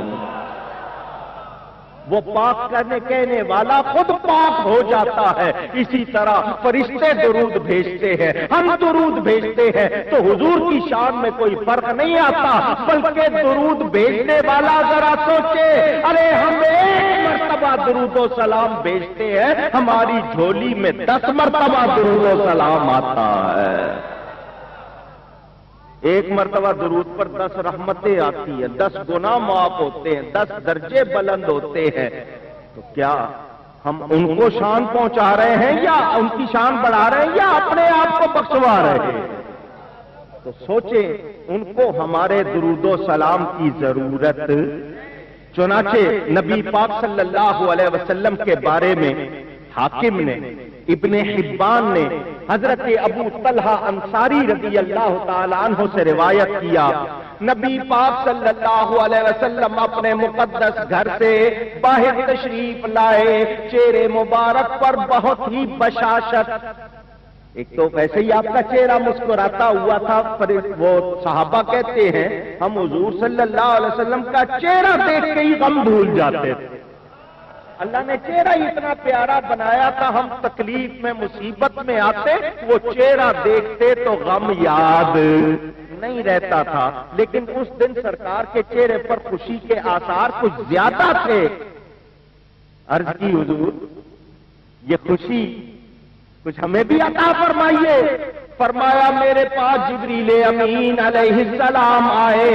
A: وہ پاک کرنے کہنے والا خود پاک ہو جاتا ہے۔ اسی طرح فرشتے درود بھیجتے ہیں، ہم درود بھیجتے ہیں، تو حضور کی شان میں کوئی فرق نہیں آتا، بلکہ درود بھیجنے والا ذرا سوچے، ارے ہم ایک مرتبہ درود و سلام بھیجتے ہیں، ہماری جھولی میں 10 مرتبہ درود و سلام آتا ہے۔ ایک مرتبہ درود پر 10 رحمتیں آتی ہیں، 10 گناہ معاف ہوتے ہیں، 10 درجے بلند ہوتے ہیں، تو کیا ہم ان کو شان پہنچا رہے ہیں یا ان کی شان بڑھا رہے ہیں یا اپنے آپ کو بخشوا رہے ہیں؟ تو سوچیں، ان کو ہمارے درود و سلام کی ضرورت۔ چنانچہ نبی پاک صلی اللہ علیہ وسلم کے بارے میں حاکم نے، ابن حبان نے حضرت ابو طلحہ انصاری رضی اللہ تعالیٰ عنہ سے روایت کیا، نبی پاک صلی اللہ علیہ وسلم اپنے مقدس گھر سے باہر تشریف لائے، چہرے مبارک پر بہت ہی بشاشت، ایک تو ویسے ہی آپ کا چہرہ مسکراتا ہوا تھا، وہ صحابہ کہتے ہیں ہم حضور صلی اللہ علیہ وسلم کا چہرہ دیکھ کے ہی غم بھول جاتے تھے۔ اللہ نے چہرہ اتنا پیارا بنایا تھا، ہم تکلیف میں مصیبت میں آتے، وہ چہرہ دیکھتے تو غم یاد نہیں رہتا تھا، لیکن اس دن سرکار کے چہرے پر خوشی کے آثار کچھ زیادہ تھے۔ عرض کی حضور یہ خوشی کچھ ہمیں بھی عطا فرمائیے۔ فرمایا میرے پاس جبریل امین علیہ السلام آئے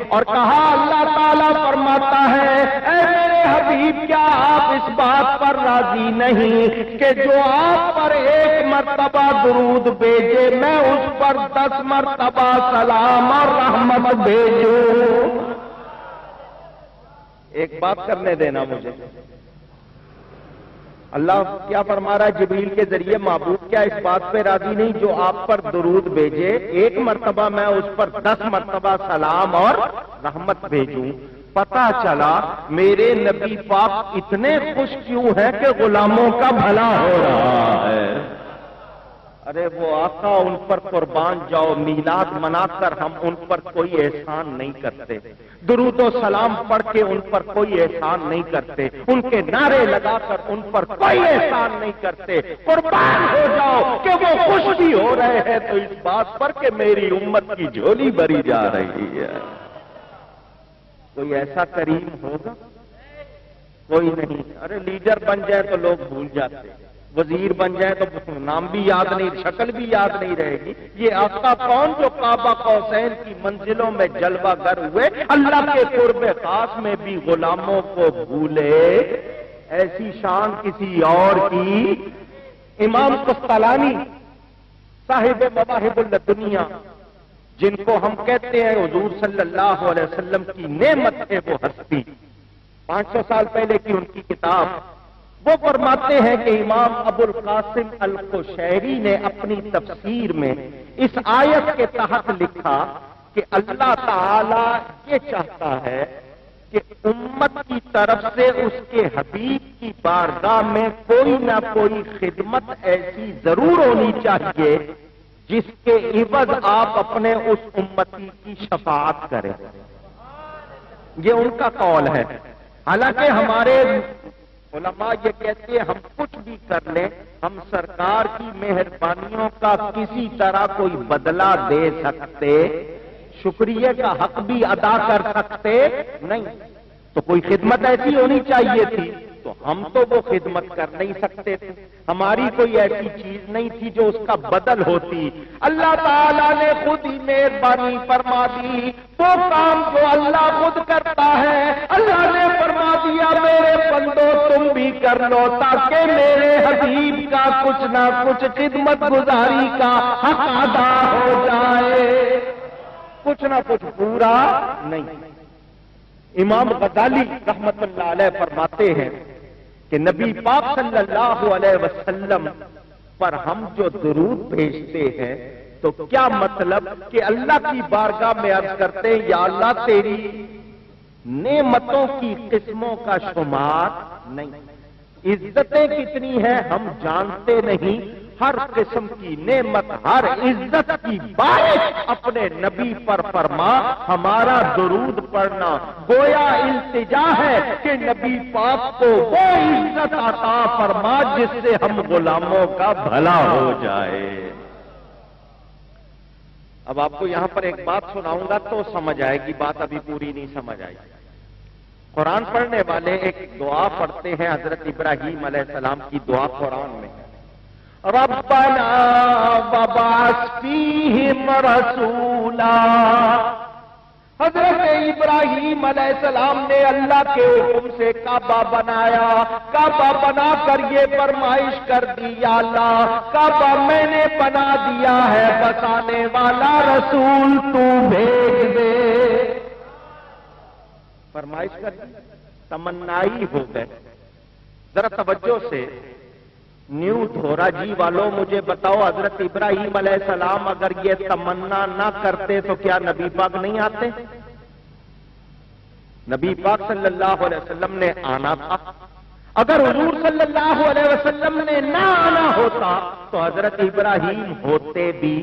A: اور کہا اللہ تعالیٰ فرماتا ہے اے میرے حبیب کیا آپ اس بات پر راضی نہیں کہ جو آپ پر 1 مرتبہ درود بھیجے میں اس پر 10 مرتبہ سلام اور رحمت بھیجوں؟ ایک بات کرنے دینا مجھے، اللہ کیا فرما رہا ہے جبریل کے ذریعے، محبوب کیا اس بات پہ راضی نہیں جو آپ پر درود بھیجے 1 مرتبہ میں اس پر 10 مرتبہ سلام اور رحمت بھیجوں؟ پتا چلا میرے نبی پاک اتنے خوش کیوں ہیں کہ غلاموں کا بھلا ہو رہا ہے۔ ارے وہ آقا ان پر قربان جاؤ، میلاد منا کر ہم ان پر کوئی احسان نہیں کرتے، درود و سلام پڑھ کے ان پر کوئی احسان نہیں کرتے، ان کے نعرے لگا کر ان پر کوئی احسان نہیں کرتے، قربان ہو جاؤ کہ وہ خوش بھی ہو رہے ہیں تو اس بات پر کہ میری امت کی جھولی بھری جا رہی ہے۔ کوئی ایسا کریم ہوگا؟ کوئی نہیں۔ ارے لیڈر بن جائے تو لوگ بھول جاتے، وزیر بن جائے تو نام بھی یاد نہیں، شکل بھی یاد نہیں رہے گی۔ یہ آقا کون جو کعبہ قوسین کی منزلوں میں جلوہ گر ہوئے، اللہ کے قرب خاص میں بھی غلاموں کو بھولے؟ ایسی شان کسی اور کی؟ امام قسطلانی صاحب مواہب الدنیا، جن کو ہم کہتے ہیں حضور صلی اللہ علیہ وسلم کی نعمت ہے وہ ہستی، 500 سال پہلے کی ان کی کتاب، وہ فرماتے ہیں کہ امام ابو القاسم القشیری نے اپنی تفسیر میں اس آیت کے تحت لکھا کہ اللہ تعالی یہ چاہتا ہے کہ امت کی طرف سے اس کے حبیب کی بارگاہ میں کوئی نہ کوئی خدمت ایسی ضرور ہونی چاہیے جس کے عوض آپ اپنے اس امتی کی شفاعت کریں۔ یہ ان کا قول ہے۔ حالانکہ ہمارے علماء یہ کہتے ہیں ہم کچھ بھی کر لیں، ہم سرکار کی مہربانیوں کا کسی طرح کوئی بدلہ دے سکتے، شکریہ کا حق بھی ادا کر سکتے نہیں۔ تو کوئی خدمت ایسی ہونی چاہیے تھی، تو ہم تو وہ خدمت کر نہیں سکتے تھے، ہماری کوئی ایسی چیز نہیں تھی جو اس کا بدل ہوتی۔ اللہ تعالیٰ نے خود ہی مہربانی فرما دی، وہ کام جو اللہ خود کرتا ہے، اللہ نے فرما دیا میرے بندو تم بھی کر لو تاکہ میرے حبیب کا کچھ نہ کچھ خدمت گزاری کا حق ادا ہو جائے، کچھ نہ کچھ پورا نہیں۔ امام غزالی رحمت اللہ علیہ فرماتے ہیں کہ نبی پاک صلی اللہ علیہ وسلم پر ہم جو درود بھیجتے ہیں تو کیا مطلب کہ اللہ کی بارگاہ میں عرض کرتے ہیں یا اللہ تیری نعمتوں کی قسموں کا شمار نہیں، عزتیں کتنی ہیں ہم جانتے نہیں، ہر قسم کی نعمت ہر عزت کی بارش اپنے نبی پر فرما، ہمارا درود پڑھنا گویا التجا ہے کہ نبی پاک کو وہ عزت عطا فرما جس سے ہم غلاموں کا بھلا ہو جائے۔ اب آپ کو یہاں پر ایک بات سناؤں گا تو سمجھ آئے گی، بات ابھی پوری نہیں سمجھ آئی۔ قرآن پڑھنے والے ایک دعا پڑھتے ہیں، حضرت ابراہیم علیہ السلام کی دعا قرآن میں، ربنا وبعث فیہم رسولا۔ حضرت ابراہیم علیہ السلام نے اللہ کے حکم سے کعبہ بنایا، کعبہ بنا کر یہ فرمائش کر دی یا اللہ کعبہ میں نے بنا دیا ہے، بسانے والا رسول تو بھیج دے۔ فرمائش کر دی، تمنائی ہو گئے۔ ذرا توجہ سے نیو دھورا جی والوں مجھے بتاؤ، حضرت ابراہیم علیہ السلام اگر یہ تمنا نہ کرتے تو کیا نبی پاک نہیں آتے؟ نبی پاک صلی اللہ علیہ وسلم نے آنا تھا۔ اگر حضور صلی اللہ علیہ وسلم نے نہ آنا ہوتا تو حضرت ابراہیم ہوتے بھی،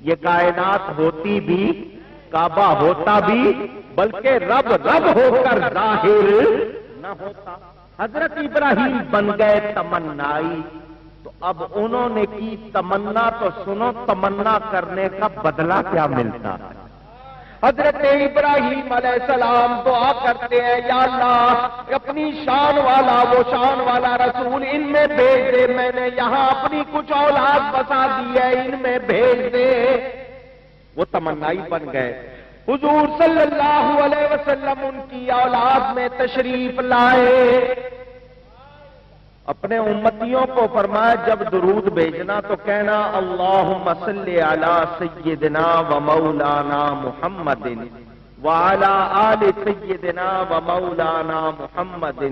A: یہ کائنات ہوتی بھی، کعبہ ہوتا بھی، بلکہ رب رب ہو کر ظاہر نہ ہوتا۔ حضرت ابراہیم بن گئے تمنائی، تو اب انہوں نے کی تمنا، تو سنو تمنا کرنے کا بدلہ کیا ملتا ہے۔ حضرت ابراہیم علیہ السلام دعا کرتے ہیں یا اللہ اپنی شان والا، وہ شان والا رسول ان میں بھیج دے، میں نے یہاں اپنی کچھ اولاد بسا دی ہے، ان میں بھیج دے۔ وہ تمنائی بن گئے۔ حضور صلی اللہ علیہ وسلم ان کی اولاد میں تشریف لائے، اپنے امتیوں کو فرمایا جب درود بھیجنا تو کہنا اللہم صلی علی سیدنا و مولانا محمد وعلی آل سیدنا و مولانا محمد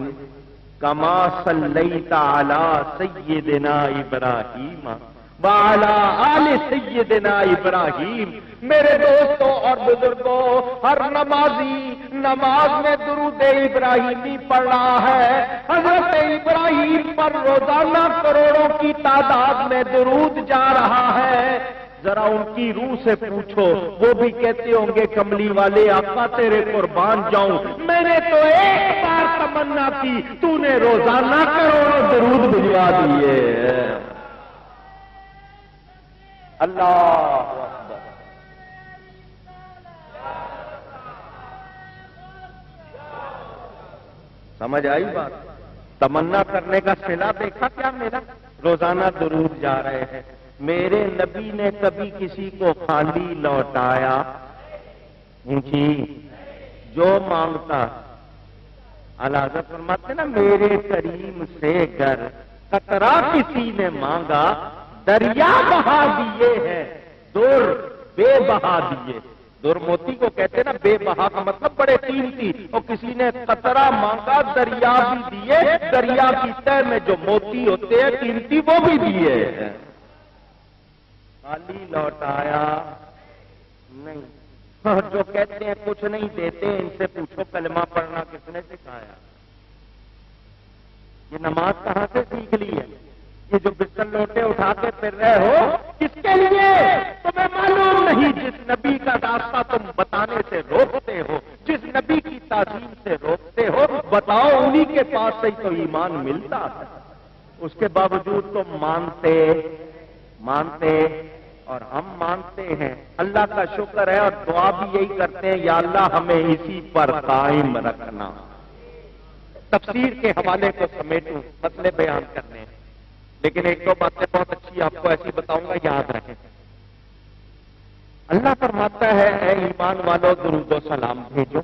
A: کما صلیت علی سیدنا ابراہیم وعلی آل سیدنا ابراہیم۔ میرے دوستوں اور بزرگوں، ہر نمازی نماز میں درود ابراہیمی پڑھ رہا ہے۔ حضرت ابراہیم پر روزانہ کروڑوں کی تعداد میں درود جا رہا ہے۔ ذرا ان کی روح سے پوچھو، وہ بھی کہتے ہوں گے کملی والے آقا تیرے قربان جاؤں، میں نے تو ایک بار تمنا کی، تو نے روزانہ کروڑوں درود بھجوا دیے۔ اللہ اکبر. سمجھ آئی بات؟ تمنا کرنے کا صلہ دیکھا کیا میرا؟ روزانہ درود جا رہے ہیں. میرے نبی نے کبھی کسی کو خالی لوٹایا؟ جی جو مانگتا. اعلیٰ فرماتے نا میرے کریم سے گر قطرہ کسی نے مانگا دریا بہا دیے ہیں در بے بہا دیے. در موتی کو کہتے ہیں نا، بے بہا کا مطلب بڑے قیمتی. اور کسی نے قطرہ مانگا دریا بھی دیے، دریا کی تہ میں جو موتی ہوتے ہیں قیمتی وہ بھی دیے. خالی لوٹایا نہیں. اور جو کہتے ہیں کچھ نہیں دیتے ان سے پوچھو کلمہ پڑھنا کس نے سکھایا؟ یہ نماز کہاں سے سیکھ لی ہے؟ یہ جو بستر لوٹے اٹھا کے پھر رہے ہو کس کے لیے تمہیں معلوم نہیں؟ جس نبی کا راستہ تم بتانے سے روکتے ہو، جس نبی کی تعظیم سے روکتے ہو، بتاؤ انہی کے پاس سے تو ایمان ملتا ہے. اس کے باوجود تم مانتے اور ہم مانتے ہیں. اللہ کا شکر ہے اور دعا بھی یہی کرتے ہیں، یا اللہ ہمیں اسی پر قائم رکھنا. تفسیر کے حوالے کو سمیٹوں، مسئلے بیان کرنے ہیں، لیکن ایک دو باتیں بہت اچھی آپ کو ایسی بتاؤں گا، یاد رکھیں. اللہ فرماتا ہے اے ایمان والو درود و سلام بھیجو.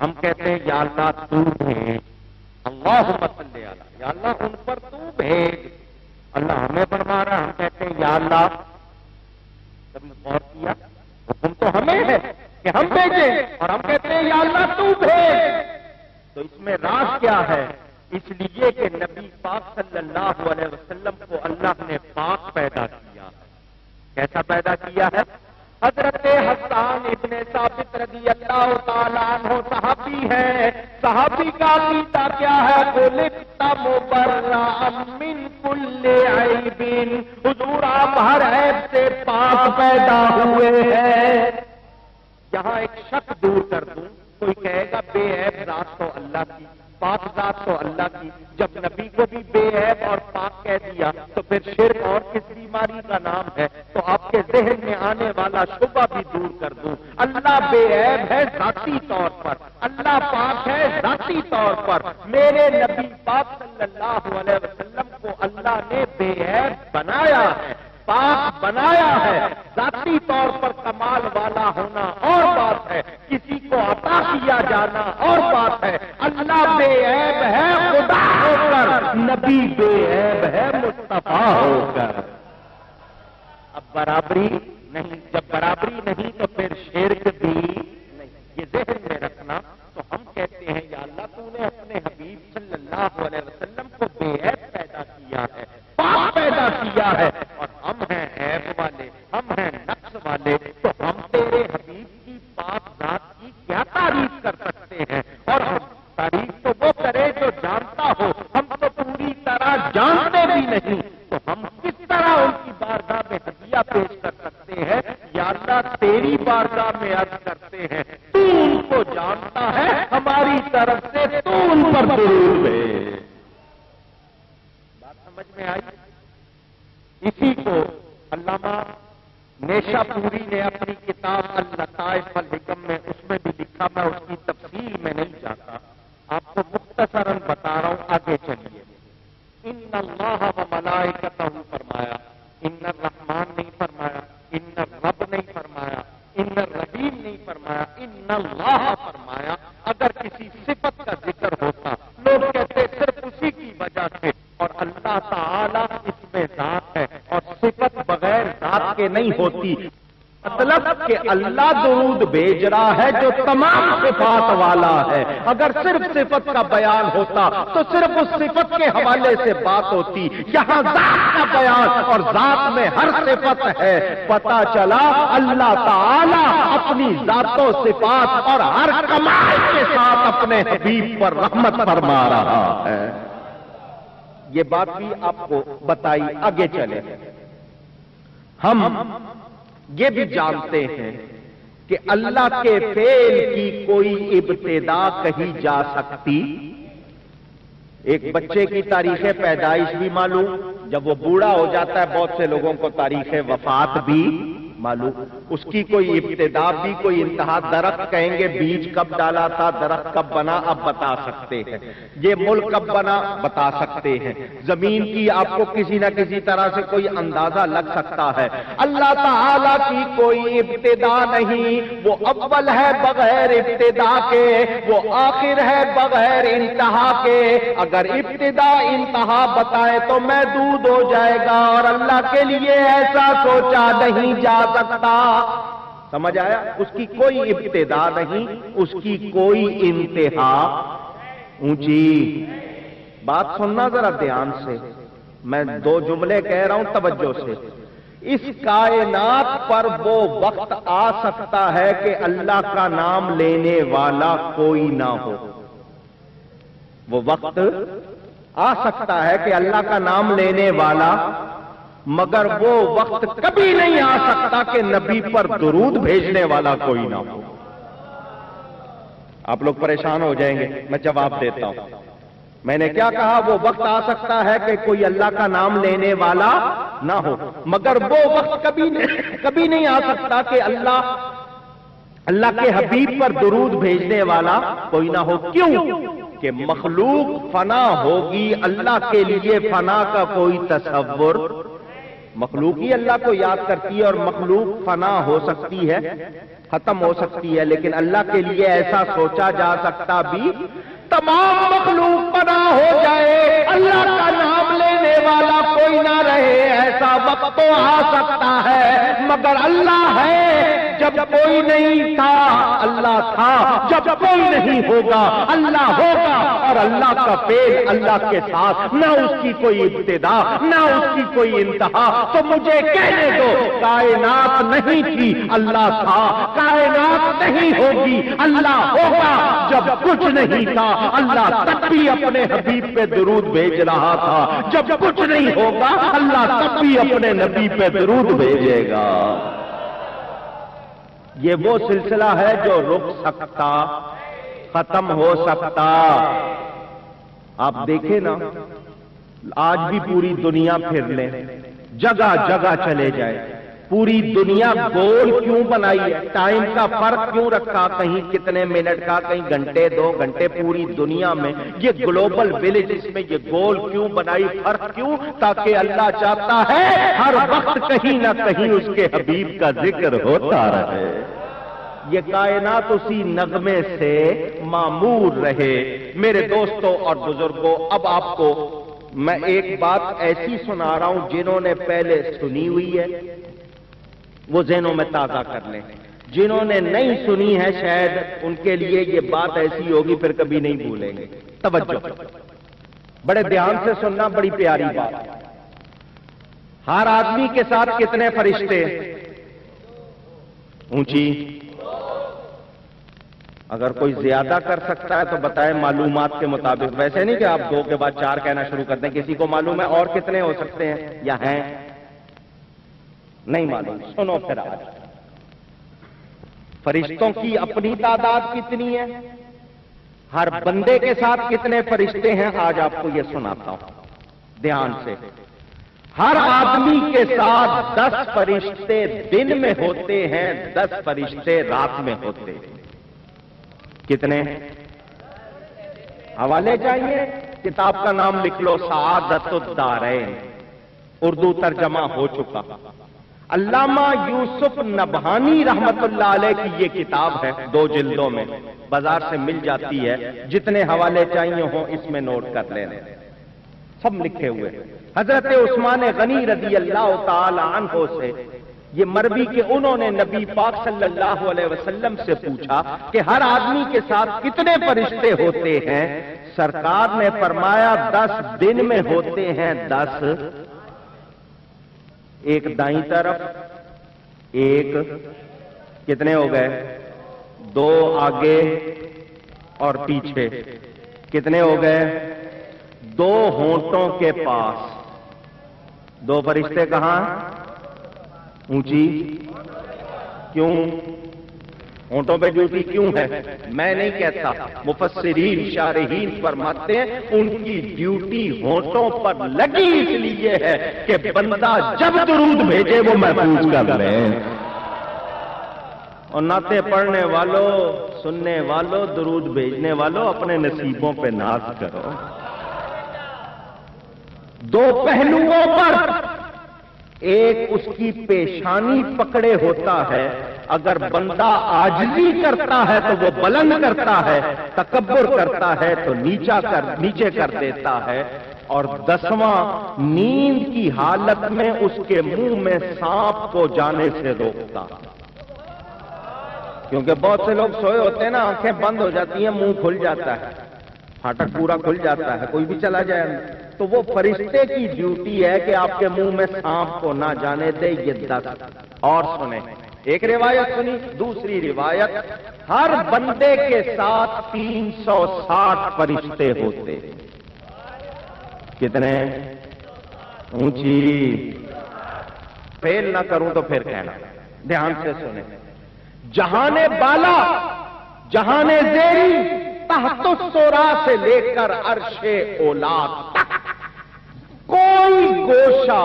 A: ہم کہتے ہیں یا اللہ تو بھیج، اللہم صلی علی، یا اللہ ان پر تو بھیج. اللہ ہمیں فرما رہا، ہم کہتے ہیں یا اللہ. کبھی غور کیا؟ حکم تو ہمیں ہے کہ ہم بھیجیں اور ہم کہتے ہیں یا اللہ تو بھیج. تو اس میں راز کیا ہے؟ اس لیے کہ نبی پاک صلی اللہ علیہ وسلم کو اللہ نے پاک پیدا کیا. کیسا پیدا کیا ہے؟ حضرت حسان ابن ثابت رضی اللہ تعالیٰ عنہ صحابی ہے. صحابی کا عقیدہ کیا ہے؟ خلقت مبرأ من کل عیب، حضور آپ ہر عیب سے پاک پیدا ہوئے ہیں. یہاں ایک شک دور کر دوں. کوئی کہے گا بے عیب ذات تو اللہ کی، پاک ذات تو اللہ کی. جب نبی کو بھی بے عیب اور پاک کہہ دیا تو پھر شرک اور کس بیماری کا نام ہے؟ تو آپ کے ذہن میں آنے والا شبہ بھی دور کر دوں. اللہ بے عیب ہے ذاتی طور پر، اللہ پاک ہے ذاتی طور پر. میرے نبی پاک صلی اللہ علیہ وسلم کو اللہ نے بے عیب بنایا ہے، پاک بنایا ہے. ذاتی طور پر کمال والا ہونا اور بات ہے، کسی کو عطا کیا جانا اور بات ہے. اللہ بے عیب ہے خدا ہو کر، نبی بے عیب ہے مصطفیٰ ہو کر. اب برابری نہیں، جب برابری نہیں تو پھر شرک بھی نہیں. یہ ذہن میں رکھنا. تو ہم کہتے ہیں یا اللہ تو نے اپنے حبیب صلی اللہ علیہ وسلم کو بے عیب پیدا کیا ہے، پاک پیدا کیا ہے. اور ہم ہیں عیب والے، ہم ہیں نقص والے. تو ہم تیرے حبیب کی پاک ذات کی کیا تعریف کر سکتے ہیں؟ اور ہم تعریف تو وہ کرے جو جانتا ہو. ہم تو پوری طرح جانتے بھی نہیں، تو ہم کس طرح ان کی بارگاہ میں ہدیہ پیش کر سکتے ہیں؟ یا اللہ تیری بارگاہ میں عرض کرتے ہیں تو ان کو جانتا ہے، ہماری طرف سے تو ان پر درود ہے. بات سمجھ میں آئی؟ اسی کو علامہ نیشا پوری نے اپنی کتاب اللطائف الحکم میں اس میں بھی لکھا. میں اس کی تفصیل میں نہیں جاتا، آپ کو مختصراً بتا رہا ہوں. آگے چلیے. ان اللہ و ملائکتہ فرمایا، ان الرحمن نہیں فرمایا، ان الرب نہیں فرمایا، ان الرحیم نہیں فرمایا، ان اللہ فرمایا. اگر کسی صفت کا ذکر ہوتا لوگ کہتے صرف اسی کی وجہ سے. اور اللہ تعالیٰ اس میں ذات ہے اور صفت بغیر ذات کے نہیں ہوتی. مطلب کہ اللہ درود بھیج رہا ہے جو تمام صفات والا ہے. اگر صرف صفت کا بیان ہوتا تو صرف اس صفت کے حوالے سے بات ہوتی. یہاں ذات کا بیان اور ذات میں ہر صفت ہے. پتہ چلا اللہ تعالیٰ اپنی ذات و صفات اور ہر کمال کے ساتھ اپنے حبیب پر رحمت فرما رہا ہے. یہ بات بھی آپ کو بتائی. آگے چلے. ہم یہ بھی جانتے ہیں کہ اللہ کے فعل کی کوئی ابتدا کہی جا سکتی. ایک بچے کی تاریخ پیدائش بھی معلوم، جب وہ بوڑھا ہو جاتا ہے بہت سے لوگوں کو تاریخ وفات بھی معلوم، اس کی کوئی ابتدا بھی کوئی انتہا، درخت کہیں گے بیج کب ڈالا تھا، درخت کب بنا اب بتا سکتے ہیں، یہ ملک کب بنا بتا سکتے ہیں، زمین کی آپ کو کسی نہ کسی طرح سے کوئی اندازہ لگ سکتا ہے۔ اللہ تعالی کی کوئی ابتدا نہیں، وہ اول ہے بغیر ابتدا کے، وہ آخر ہے بغیر انتہا کے۔ اگر ابتدا انتہا بتائے تو محدود ہو جائے گا، اور اللہ کے لیے ایسا سوچا نہیں جا سکتا۔ سمجھ آیا؟ اس کی کوئی ابتدا نہیں، اس کی کوئی انتہا۔ اونچی بات سننا ذرا دھیان سے، میں دو جملے کہہ رہا ہوں توجہ سے۔ اس کائنات پر وہ وقت آ سکتا ہے کہ اللہ کا نام لینے والا کوئی نہ ہو، وہ وقت آ سکتا ہے کہ اللہ کا نام لینے والا، مگر وہ وقت کبھی نہیں آ سکتا کہ نبی پر درود بھیجنے والا کوئی نہ ہو۔ آپ لوگ پریشان ہو جائیں گے، میں جواب دیتا ہوں۔ میں نے کیا کہا؟ وہ وقت آ سکتا ہے کہ کوئی اللہ کا نام لینے والا نہ ہو، مگر وہ وقت کبھی نہیں آ سکتا کہ اللہ کے حبیب پر درود بھیجنے والا کوئی نہ ہو۔ کیوں؟ کہ مخلوق فنا ہوگی، اللہ کے لیے فنا کا کوئی تصور، مخلوق ہی اللہ کو یاد کرتی ہے، اور مخلوق فنا ہو سکتی ہے، ختم ہو سکتی ہے، لیکن اللہ کے لیے ایسا سوچا جا سکتا بھی تمام مخلوق فنا ہو جائے، اللہ کا نام لینے والا کوئی نہ رہے، ایسا وقت تو آ سکتا ہے، مگر اللہ ہے جب کوئی نہیں تھا اللہ تھا، جب کوئی نہیں ہوگا اللہ ہوگا، اور اللہ کا فعل اللہ کے ساتھ، نہ اس کی کوئی ابتدا نہ اس کی کوئی انتہا۔ تو مجھے کہنے دو، کائنات نہیں تھی اللہ تھا، کائنات نہیں ہوگی اللہ ہوگا، جب کچھ نہیں تھا اللہ تب بھی اپنے حبیب پہ درود بھیج رہا تھا، جب کچھ نہیں ہوگا اللہ تب بھی اپنے نبی پہ درود بھیجے گا۔ یہ وہ سلسلہ ہے جو رک سکتا، ختم ہو سکتا۔ آپ دیکھیں نا، آج بھی پوری دنیا پھر لیں، جگہ جگہ چلے جائیں، پوری دنیا گول کیوں بنائی ہے؟ ٹائم کا فرق کیوں رکھا؟ کہیں کتنے منٹ کا، کہیں گھنٹے 2 گھنٹے، پوری دنیا میں یہ گلوبل ولیج، اس میں یہ گول کیوں بنائی، فرق کیوں؟ تاکہ اللہ چاہتا ہے ہر وقت کہیں نہ کہیں اس کے حبیب کا ذکر ہوتا رہے، یہ کائنات اسی نغمے سے معمور رہے۔ میرے دوستوں اور بزرگوں، اب آپ کو میں ایک بات ایسی سنا رہا ہوں، جنہوں نے پہلے سنی ہوئی ہے وہ ذہنوں میں تازہ کر لیں، جنہوں نے نہیں سنی ہے شاید ان کے لیے یہ بات ایسی ہوگی پھر کبھی نہیں بھولیں گے۔ توجہ، بڑے دھیان سے سننا، بڑی پیاری بات۔ ہر آدمی کے ساتھ کتنے فرشتے؟ اونچی، اگر کوئی زیادہ کر سکتا ہے تو بتائیں معلومات کے مطابق، ویسے نہیں کہ آپ 2 کے بعد 4 کہنا شروع کر دیں۔ کسی کو معلوم ہے اور کتنے ہو سکتے ہیں یا ہیں؟ نہیں معلوم؟ سنو پھر، آج فرشتوں کی اپنی تعداد کتنی ہے، ہر بندے کے ساتھ کتنے فرشتے ہیں، آج آپ کو یہ سناتا ہوں دھیان سے۔ ہر آدمی کے ساتھ 10 فرشتے دن میں ہوتے ہیں، 10 فرشتے رات میں ہوتے ہیں۔ کتنے؟ حوالے چاہیے؟ کتاب کا نام لکھ لو، سعادت الدارین، اردو ترجمہ ہو چکا۔ علامہ یوسف نبہانی رحمت اللہ علیہ کی یہ کتاب ہے، 2 جلدوں میں، بازار سے مل جاتی ہے، جتنے حوالے چاہیے ہوں اس میں نوٹ کر لینا، سب لکھے ہوئے۔ حضرت عثمان غنی رضی اللہ تعالی عنہ سے یہ مروی کہ انہوں نے نبی پاک صلی اللہ علیہ وسلم سے پوچھا کہ ہر آدمی کے ساتھ کتنے فرشتے ہوتے ہیں؟ سرکار نے فرمایا 10 دن میں ہوتے ہیں 10، ایک دائیں طرف، ایک، کتنے ہو گئے؟ 2 آگے اور پیچھے، کتنے ہو گئے؟ 2 ہونٹوں کے پاس۔ 2 فرشتے کہاں؟ اونچی، کیوں؟ ہونٹوں پہ ڈیوٹی کیوں ہے میں نہیں کہتا، مفسرین شارحین فرماتے ہیں ان کی ڈیوٹی ہونٹوں پر لگی اس لیے ہے کہ بندہ جب درود بھیجے وہ محفوظ کر لے۔ اور نعتیں پڑھنے والوں، سننے والوں، درود بھیجنے والوں، اپنے نصیبوں پہ ناز کرو۔ دو پہلوؤں پر، ایک اس کی پیشانی پکڑے ہوتا ہے، اگر بندہ عاجزی کرتا ہے تو وہ بلند کرتا ہے، تکبر کرتا ہے تو نیچے کر دیتا ہے، اور 10واں نیند کی حالت میں اس کے منہ میں سانپ کو جانے سے روکتا۔ کیونکہ بہت سے لوگ سوئے ہوتے ہیں نا، آنکھیں بند ہو جاتی ہیں، منہ کھل جاتا ہے، پھاٹک پورا کھل جاتا ہے، کوئی بھی چلا جائے، تو وہ فرشتے کی ڈیوٹی ہے کہ آپ کے منہ میں سانپ کو نہ جانے دے۔ یہ 10 اور سنیں، ایک روایت سنی، دوسری روایت، ہر بندے کے ساتھ 360 فرشتے ہوتے۔ کتنے؟ اونچی فیل نہ کروں تو پھر کہنا، دھیان سے سنیں۔ جہان بالا، جہان زیری، تحت الثرا سے لے کر عرش اولا تک کوئی گوشہ،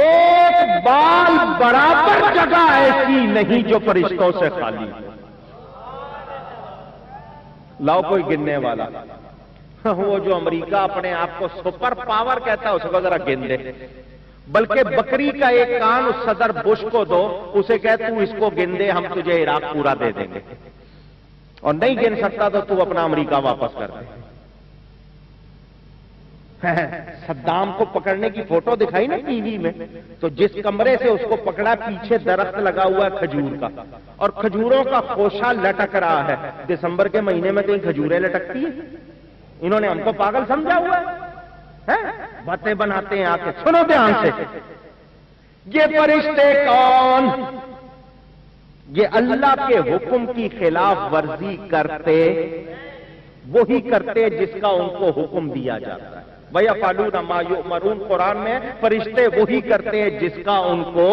A: ایک بال برابر جگہ ایسی نہیں جو فرشتوں سے خالی۔ لاؤ کوئی گننے والا، وہ جو امریکہ اپنے آپ کو سپر پاور کہتا ہے اس کو ذرا گن دے، بلکہ بکری کا ایک کان اس صدر بش کو دو، اسے کہ تو اس کو گن دے، ہم تجھے عراق پورا دے دیں گے، اور نہیں گن سکتا تو اپنا امریکہ واپس کر دے۔ صدام کو پکڑنے کی فوٹو دکھائی نا ٹی وی میں، تو جس کمرے سے اس کو پکڑا پیچھے درخت لگا ہوا ہے کھجور کا، اور کھجوروں کا خوشہ لٹک رہا ہے۔ دسمبر کے مہینے میں کہیں کھجوریں لٹکتی ہیں؟ انہوں نے ہم کو پاگل سمجھا ہوا ہے، باتیں بناتے ہیں آ کے۔ سنو دھیان سے، یہ فرشتے کون؟ یہ اللہ کے حکم کی خلاف ورزی کرتے، وہی کرتے جس کا ان کو حکم دیا جاتا ہے۔ وَيَفْعَلُونَ مَا يُؤْمَرُونَ قرآن میں فرشتے وہی کرتے ہیں جس کا ان کو،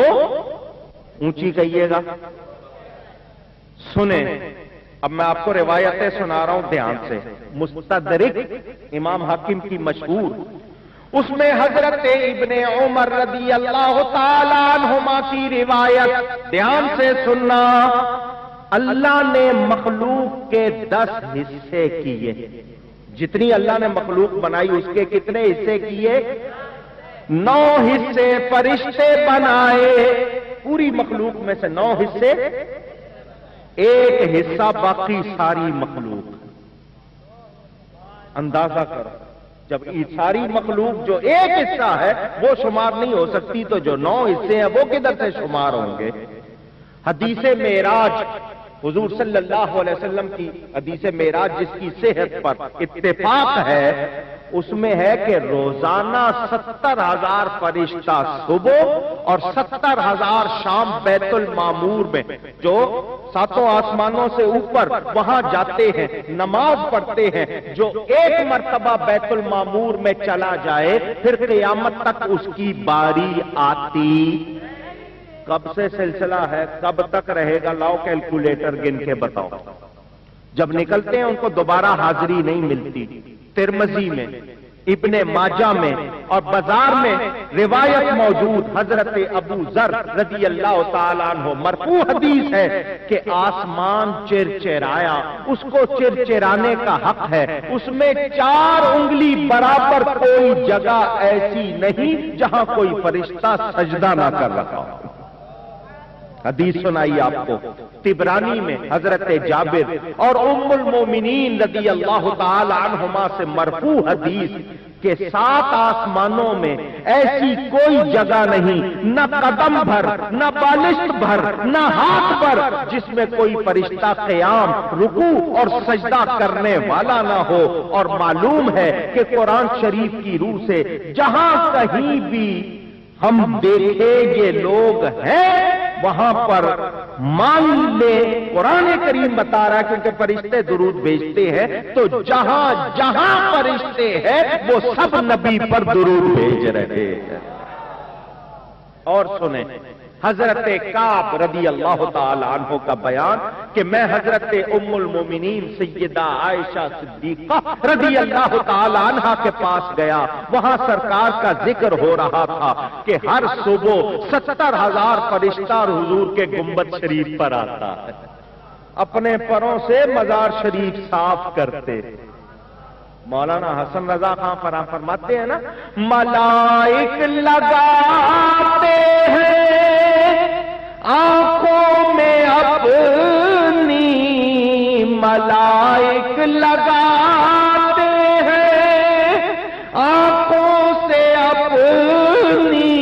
A: اونچی کہیے گا۔ سنیں، اب میں آپ کو روایتیں سنا رہا ہوں دھیان سے، مستدرک امام حاکم کی مشہور، اس میں حضرت ابن عمر رضی اللہ تعالیٰ عنہما کی روایت، دھیان سے سننا، اللہ نے مخلوق کے 10 حصے کیے، جتنی اللہ نے مخلوق بنائی اس کے کتنے حصے کیے؟ 9 حصے فرشتے بنائے، پوری مخلوق میں سے 9 حصے، ایک حصہ باقی ساری مخلوق۔ اندازہ کرو، جب یہ ساری مخلوق جو ایک حصہ ہے وہ شمار نہیں ہو سکتی تو جو 9 حصے ہیں وہ کدھر سے شمار ہوں گے؟ حدیث معراج، حضور صلی اللہ علیہ وسلم کی حدیث معراج جس کی صحت پر اتفاق ہے، اس میں ہے کہ روزانہ 70,000 فرشتہ صبح اور 70,000 شام بیت المعمور میں، جو 7 آسمانوں سے اوپر وہاں جاتے ہیں، نماز پڑھتے ہیں، جو ایک مرتبہ بیت المعمور میں چلا جائے پھر قیامت تک اس کی باری آتی۔ کب سے سلسلہ ہے، کب تک رہے گا؟ لاؤ کیلکولیٹر گن کے بتاؤ۔ جب نکلتے ہیں ان کو دوبارہ حاضری نہیں ملتی۔ ترمذی میں، ابن ماجہ میں اور بازار میں روایت موجود، حضرت ابو ذر رضی اللہ تعالیٰ عنہ مرفوع حدیث ہے کہ آسمان چرچرایا، اس کو چرچرانے کا حق ہے، اس میں 4 انگلی برابر کوئی جگہ ایسی نہیں جہاں کوئی فرشتہ سجدہ نہ کر رہا ہو۔ حدیث سنائی آپ کو طبرانی میں حضرت جابر اور ام المومنین رضی اللہ تعالی عنہما سے مرفوع حدیث کہ 7 آسمانوں میں ایسی کوئی جگہ نہیں، نہ قدم بھر، نہ بالشت بھر، نہ ہاتھ بھر، جس میں کوئی فرشتہ قیام، رکوع اور سجدہ کرنے والا نہ ہو۔ اور معلوم ہے کہ قرآن شریف کی روح سے جہاں کہیں بھی ہم دیکھے یہ لوگ ہیں وہاں پر مان لے، قرآن کریم بتا رہا ہے کیونکہ فرشتے درود بھیجتے ہیں، تو جہاں جہاں فرشتے ہیں وہ سب نبی پر درود بھیج رہے ہیں۔ اور سنیں، حضرت کعب رضی اللہ تعالی عنہ کا بیان کہ میں حضرت ام المومنین سیدہ عائشہ صدیقہ رضی اللہ تعالی عنہ کے پاس گیا، وہاں سرکار کا ذکر ہو رہا تھا کہ ہر صبح 70,000 فرشتہ حضور کے گنبد شریف پر آتا ہے، اپنے پروں سے مزار شریف صاف کرتے۔ مولانا حسن رضا خان فرماتے ہیں نا، ملائک لگاتے ہیں آنکھوں میں اپنی، ملائک لگاتے ہیں آنکھوں سے اپنی،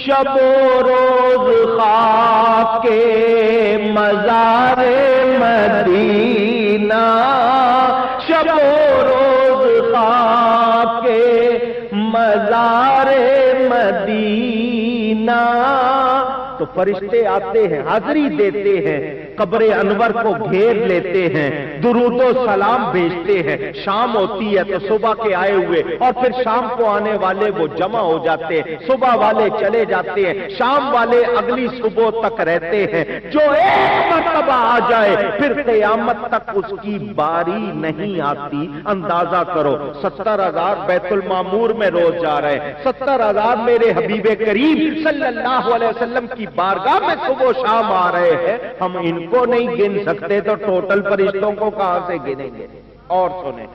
A: شب و روز خاک کے مزار مدینہ، شب و روز خاک کے مزار مدینہ۔ تو فرشتے آتے ہیں، حاضری دیتے ہیں، قبر انور کو گھیر لیتے ہیں، درود و سلام بھیجتے ہیں۔ شام ہوتی ہے تو صبح کے آئے ہوئے اور پھر شام کو آنے والے وہ جمع ہو جاتے ہیں، صبح والے چلے جاتے ہیں، شام والے اگلی صبح تک رہتے ہیں۔ جو ایک مرتبہ آ جائے پھر قیامت تک اس کی باری نہیں آتی۔ اندازہ کرو 70,000 بیت المعمور میں روز جا رہے ہیں، 70,000 میرے حبیب کریم صلی اللہ علیہ وسلم کی بارگاہ میں صبح و شام آ رہے ہیں، ہم ان کو نہیں گن سکتے تو ٹوٹل فرشتوں کو کہاں سے گنیں گے؟ اور سنیں،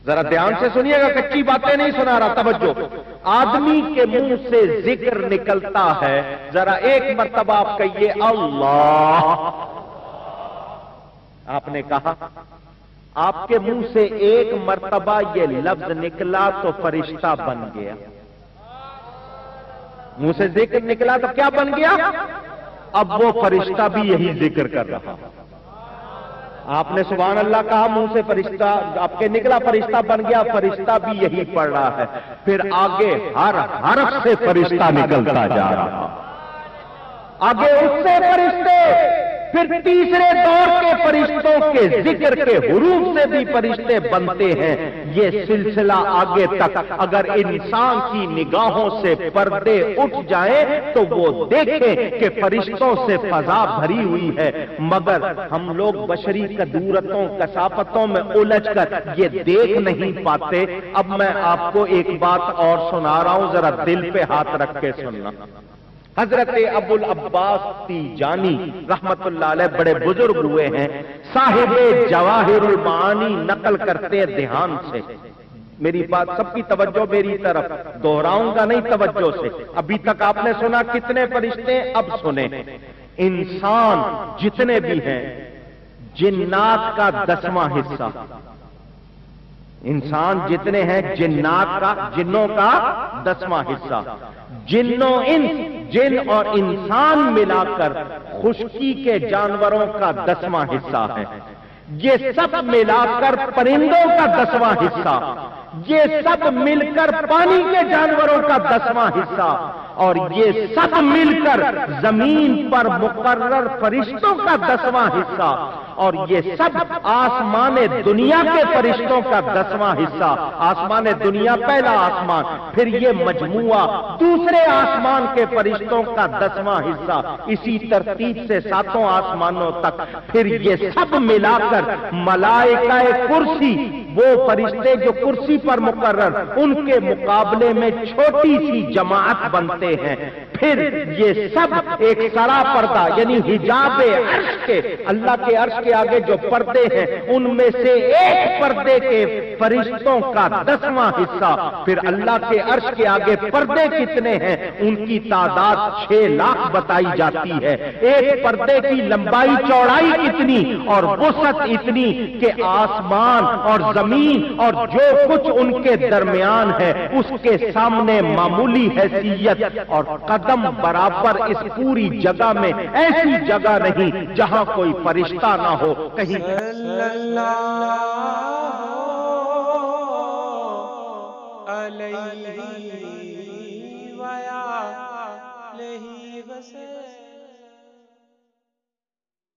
A: ذرا دھیان سے سنیے گا، کچی باتیں نہیں سنا رہا، توجہ۔ آدمی کے منہ سے ذکر نکلتا ہے، ذرا ایک مرتبہ آپ کہیے اللہ۔ آپ نے کہا، آپ کے منہ سے ایک مرتبہ یہ لفظ نکلا تو فرشتہ بن گیا۔ منہ سے ذکر نکلا تو کیا بن گیا؟ اب وہ فرشتہ بھی یہی ذکر کر رہا۔ آپ نے سبحان اللہ کہا، منہ سے فرشتہ آپ کے نکلا، فرشتہ بن گیا، فرشتہ بھی یہی پڑھ رہا ہے۔ پھر آگے ہر حرف سے فرشتہ نکلتا جا رہا، آگے اس سے فرشتے، پھر تیسرے دور کے فرشتوں کے ذکر کے حروف سے بھی فرشتے بنتے ہیں۔ یہ سلسلہ آگے تک اگر انسان کی نگاہوں سے پردے اٹھ جائیں تو وہ دیکھیں کہ فرشتوں سے فضا بھری ہوئی ہے، مگر ہم لوگ بشری قدورتوں کثافتوں میں الجھ کر یہ دیکھ نہیں پاتے۔ اب میں آپ کو ایک بات اور سنا رہا ہوں، ذرا دل پہ ہاتھ رکھ کے سننا۔ حضرت ابو العباس تیجانی رحمت اللہ علیہ بڑے بزرگ ہوئے ہیں، صاحب جواہر المعانی نقل کرتے ہیں دھیان سے۔ میری بات سب کی توجہ میری طرف، دہراؤں گا نہیں توجہ سے۔ ابھی تک آپ نے سنا کتنے فرشتے، اب سنیں۔ انسان جتنے بھی ہیں، جنات کا 10واں حصہ، انسان جتنے ہیں جنات کا، جنوں کا 10واں حصہ، جن اور انسان ملا کر خشکی کے جانوروں کا 10واں حصہ ہے، یہ سب ملا کر پرندوں کا 10واں حصہ، یہ سب مل کر پانی کے جانوروں کا 10واں حصہ، اور یہ سب مل کر زمین پر مقرر فرشتوں کا 10واں حصہ، اور یہ سب آسمان دنیا کے فرشتوں کا 10واں حصہ۔ آسمان دنیا پہلا آسمان، پھر یہ مجموعہ دوسرے آسمان کے فرشتوں کا 10واں حصہ، اسی ترتیب سے 7 آسمانوں تک، پھر یہ سب ملا کر ملائکہ کرسی، وہ فرشتے جو کرسی پر مقرر، ان کے مقابلے میں چھوٹی سی جماعت بنتے ہیں۔ پھر یہ سب ایک سرا پردہ یعنی حجاب عرش کے، اللہ کے عرش کے آگے جو پردے ہیں ان میں سے ایک پردے کے فرشتوں کا 10واں حصہ۔ پھر اللہ کے عرش کے آگے پردے کتنے ہیں؟ ان کی تعداد 6 لاکھ بتائی جاتی ہے۔ ایک پردے کی لمبائی چوڑائی کتنی اور وسعت اتنی کہ آسمان اور زمین اور جو کچھ ان کے درمیان ہے اس کے سامنے معمولی حیثیت، اور قدم برابر اس پوری جگہ میں ایسی جگہ نہیں جہاں کوئی فرشتہ نہ ہو کہیں۔
B: صلی اللہ علیہ وآلہ وسلم۔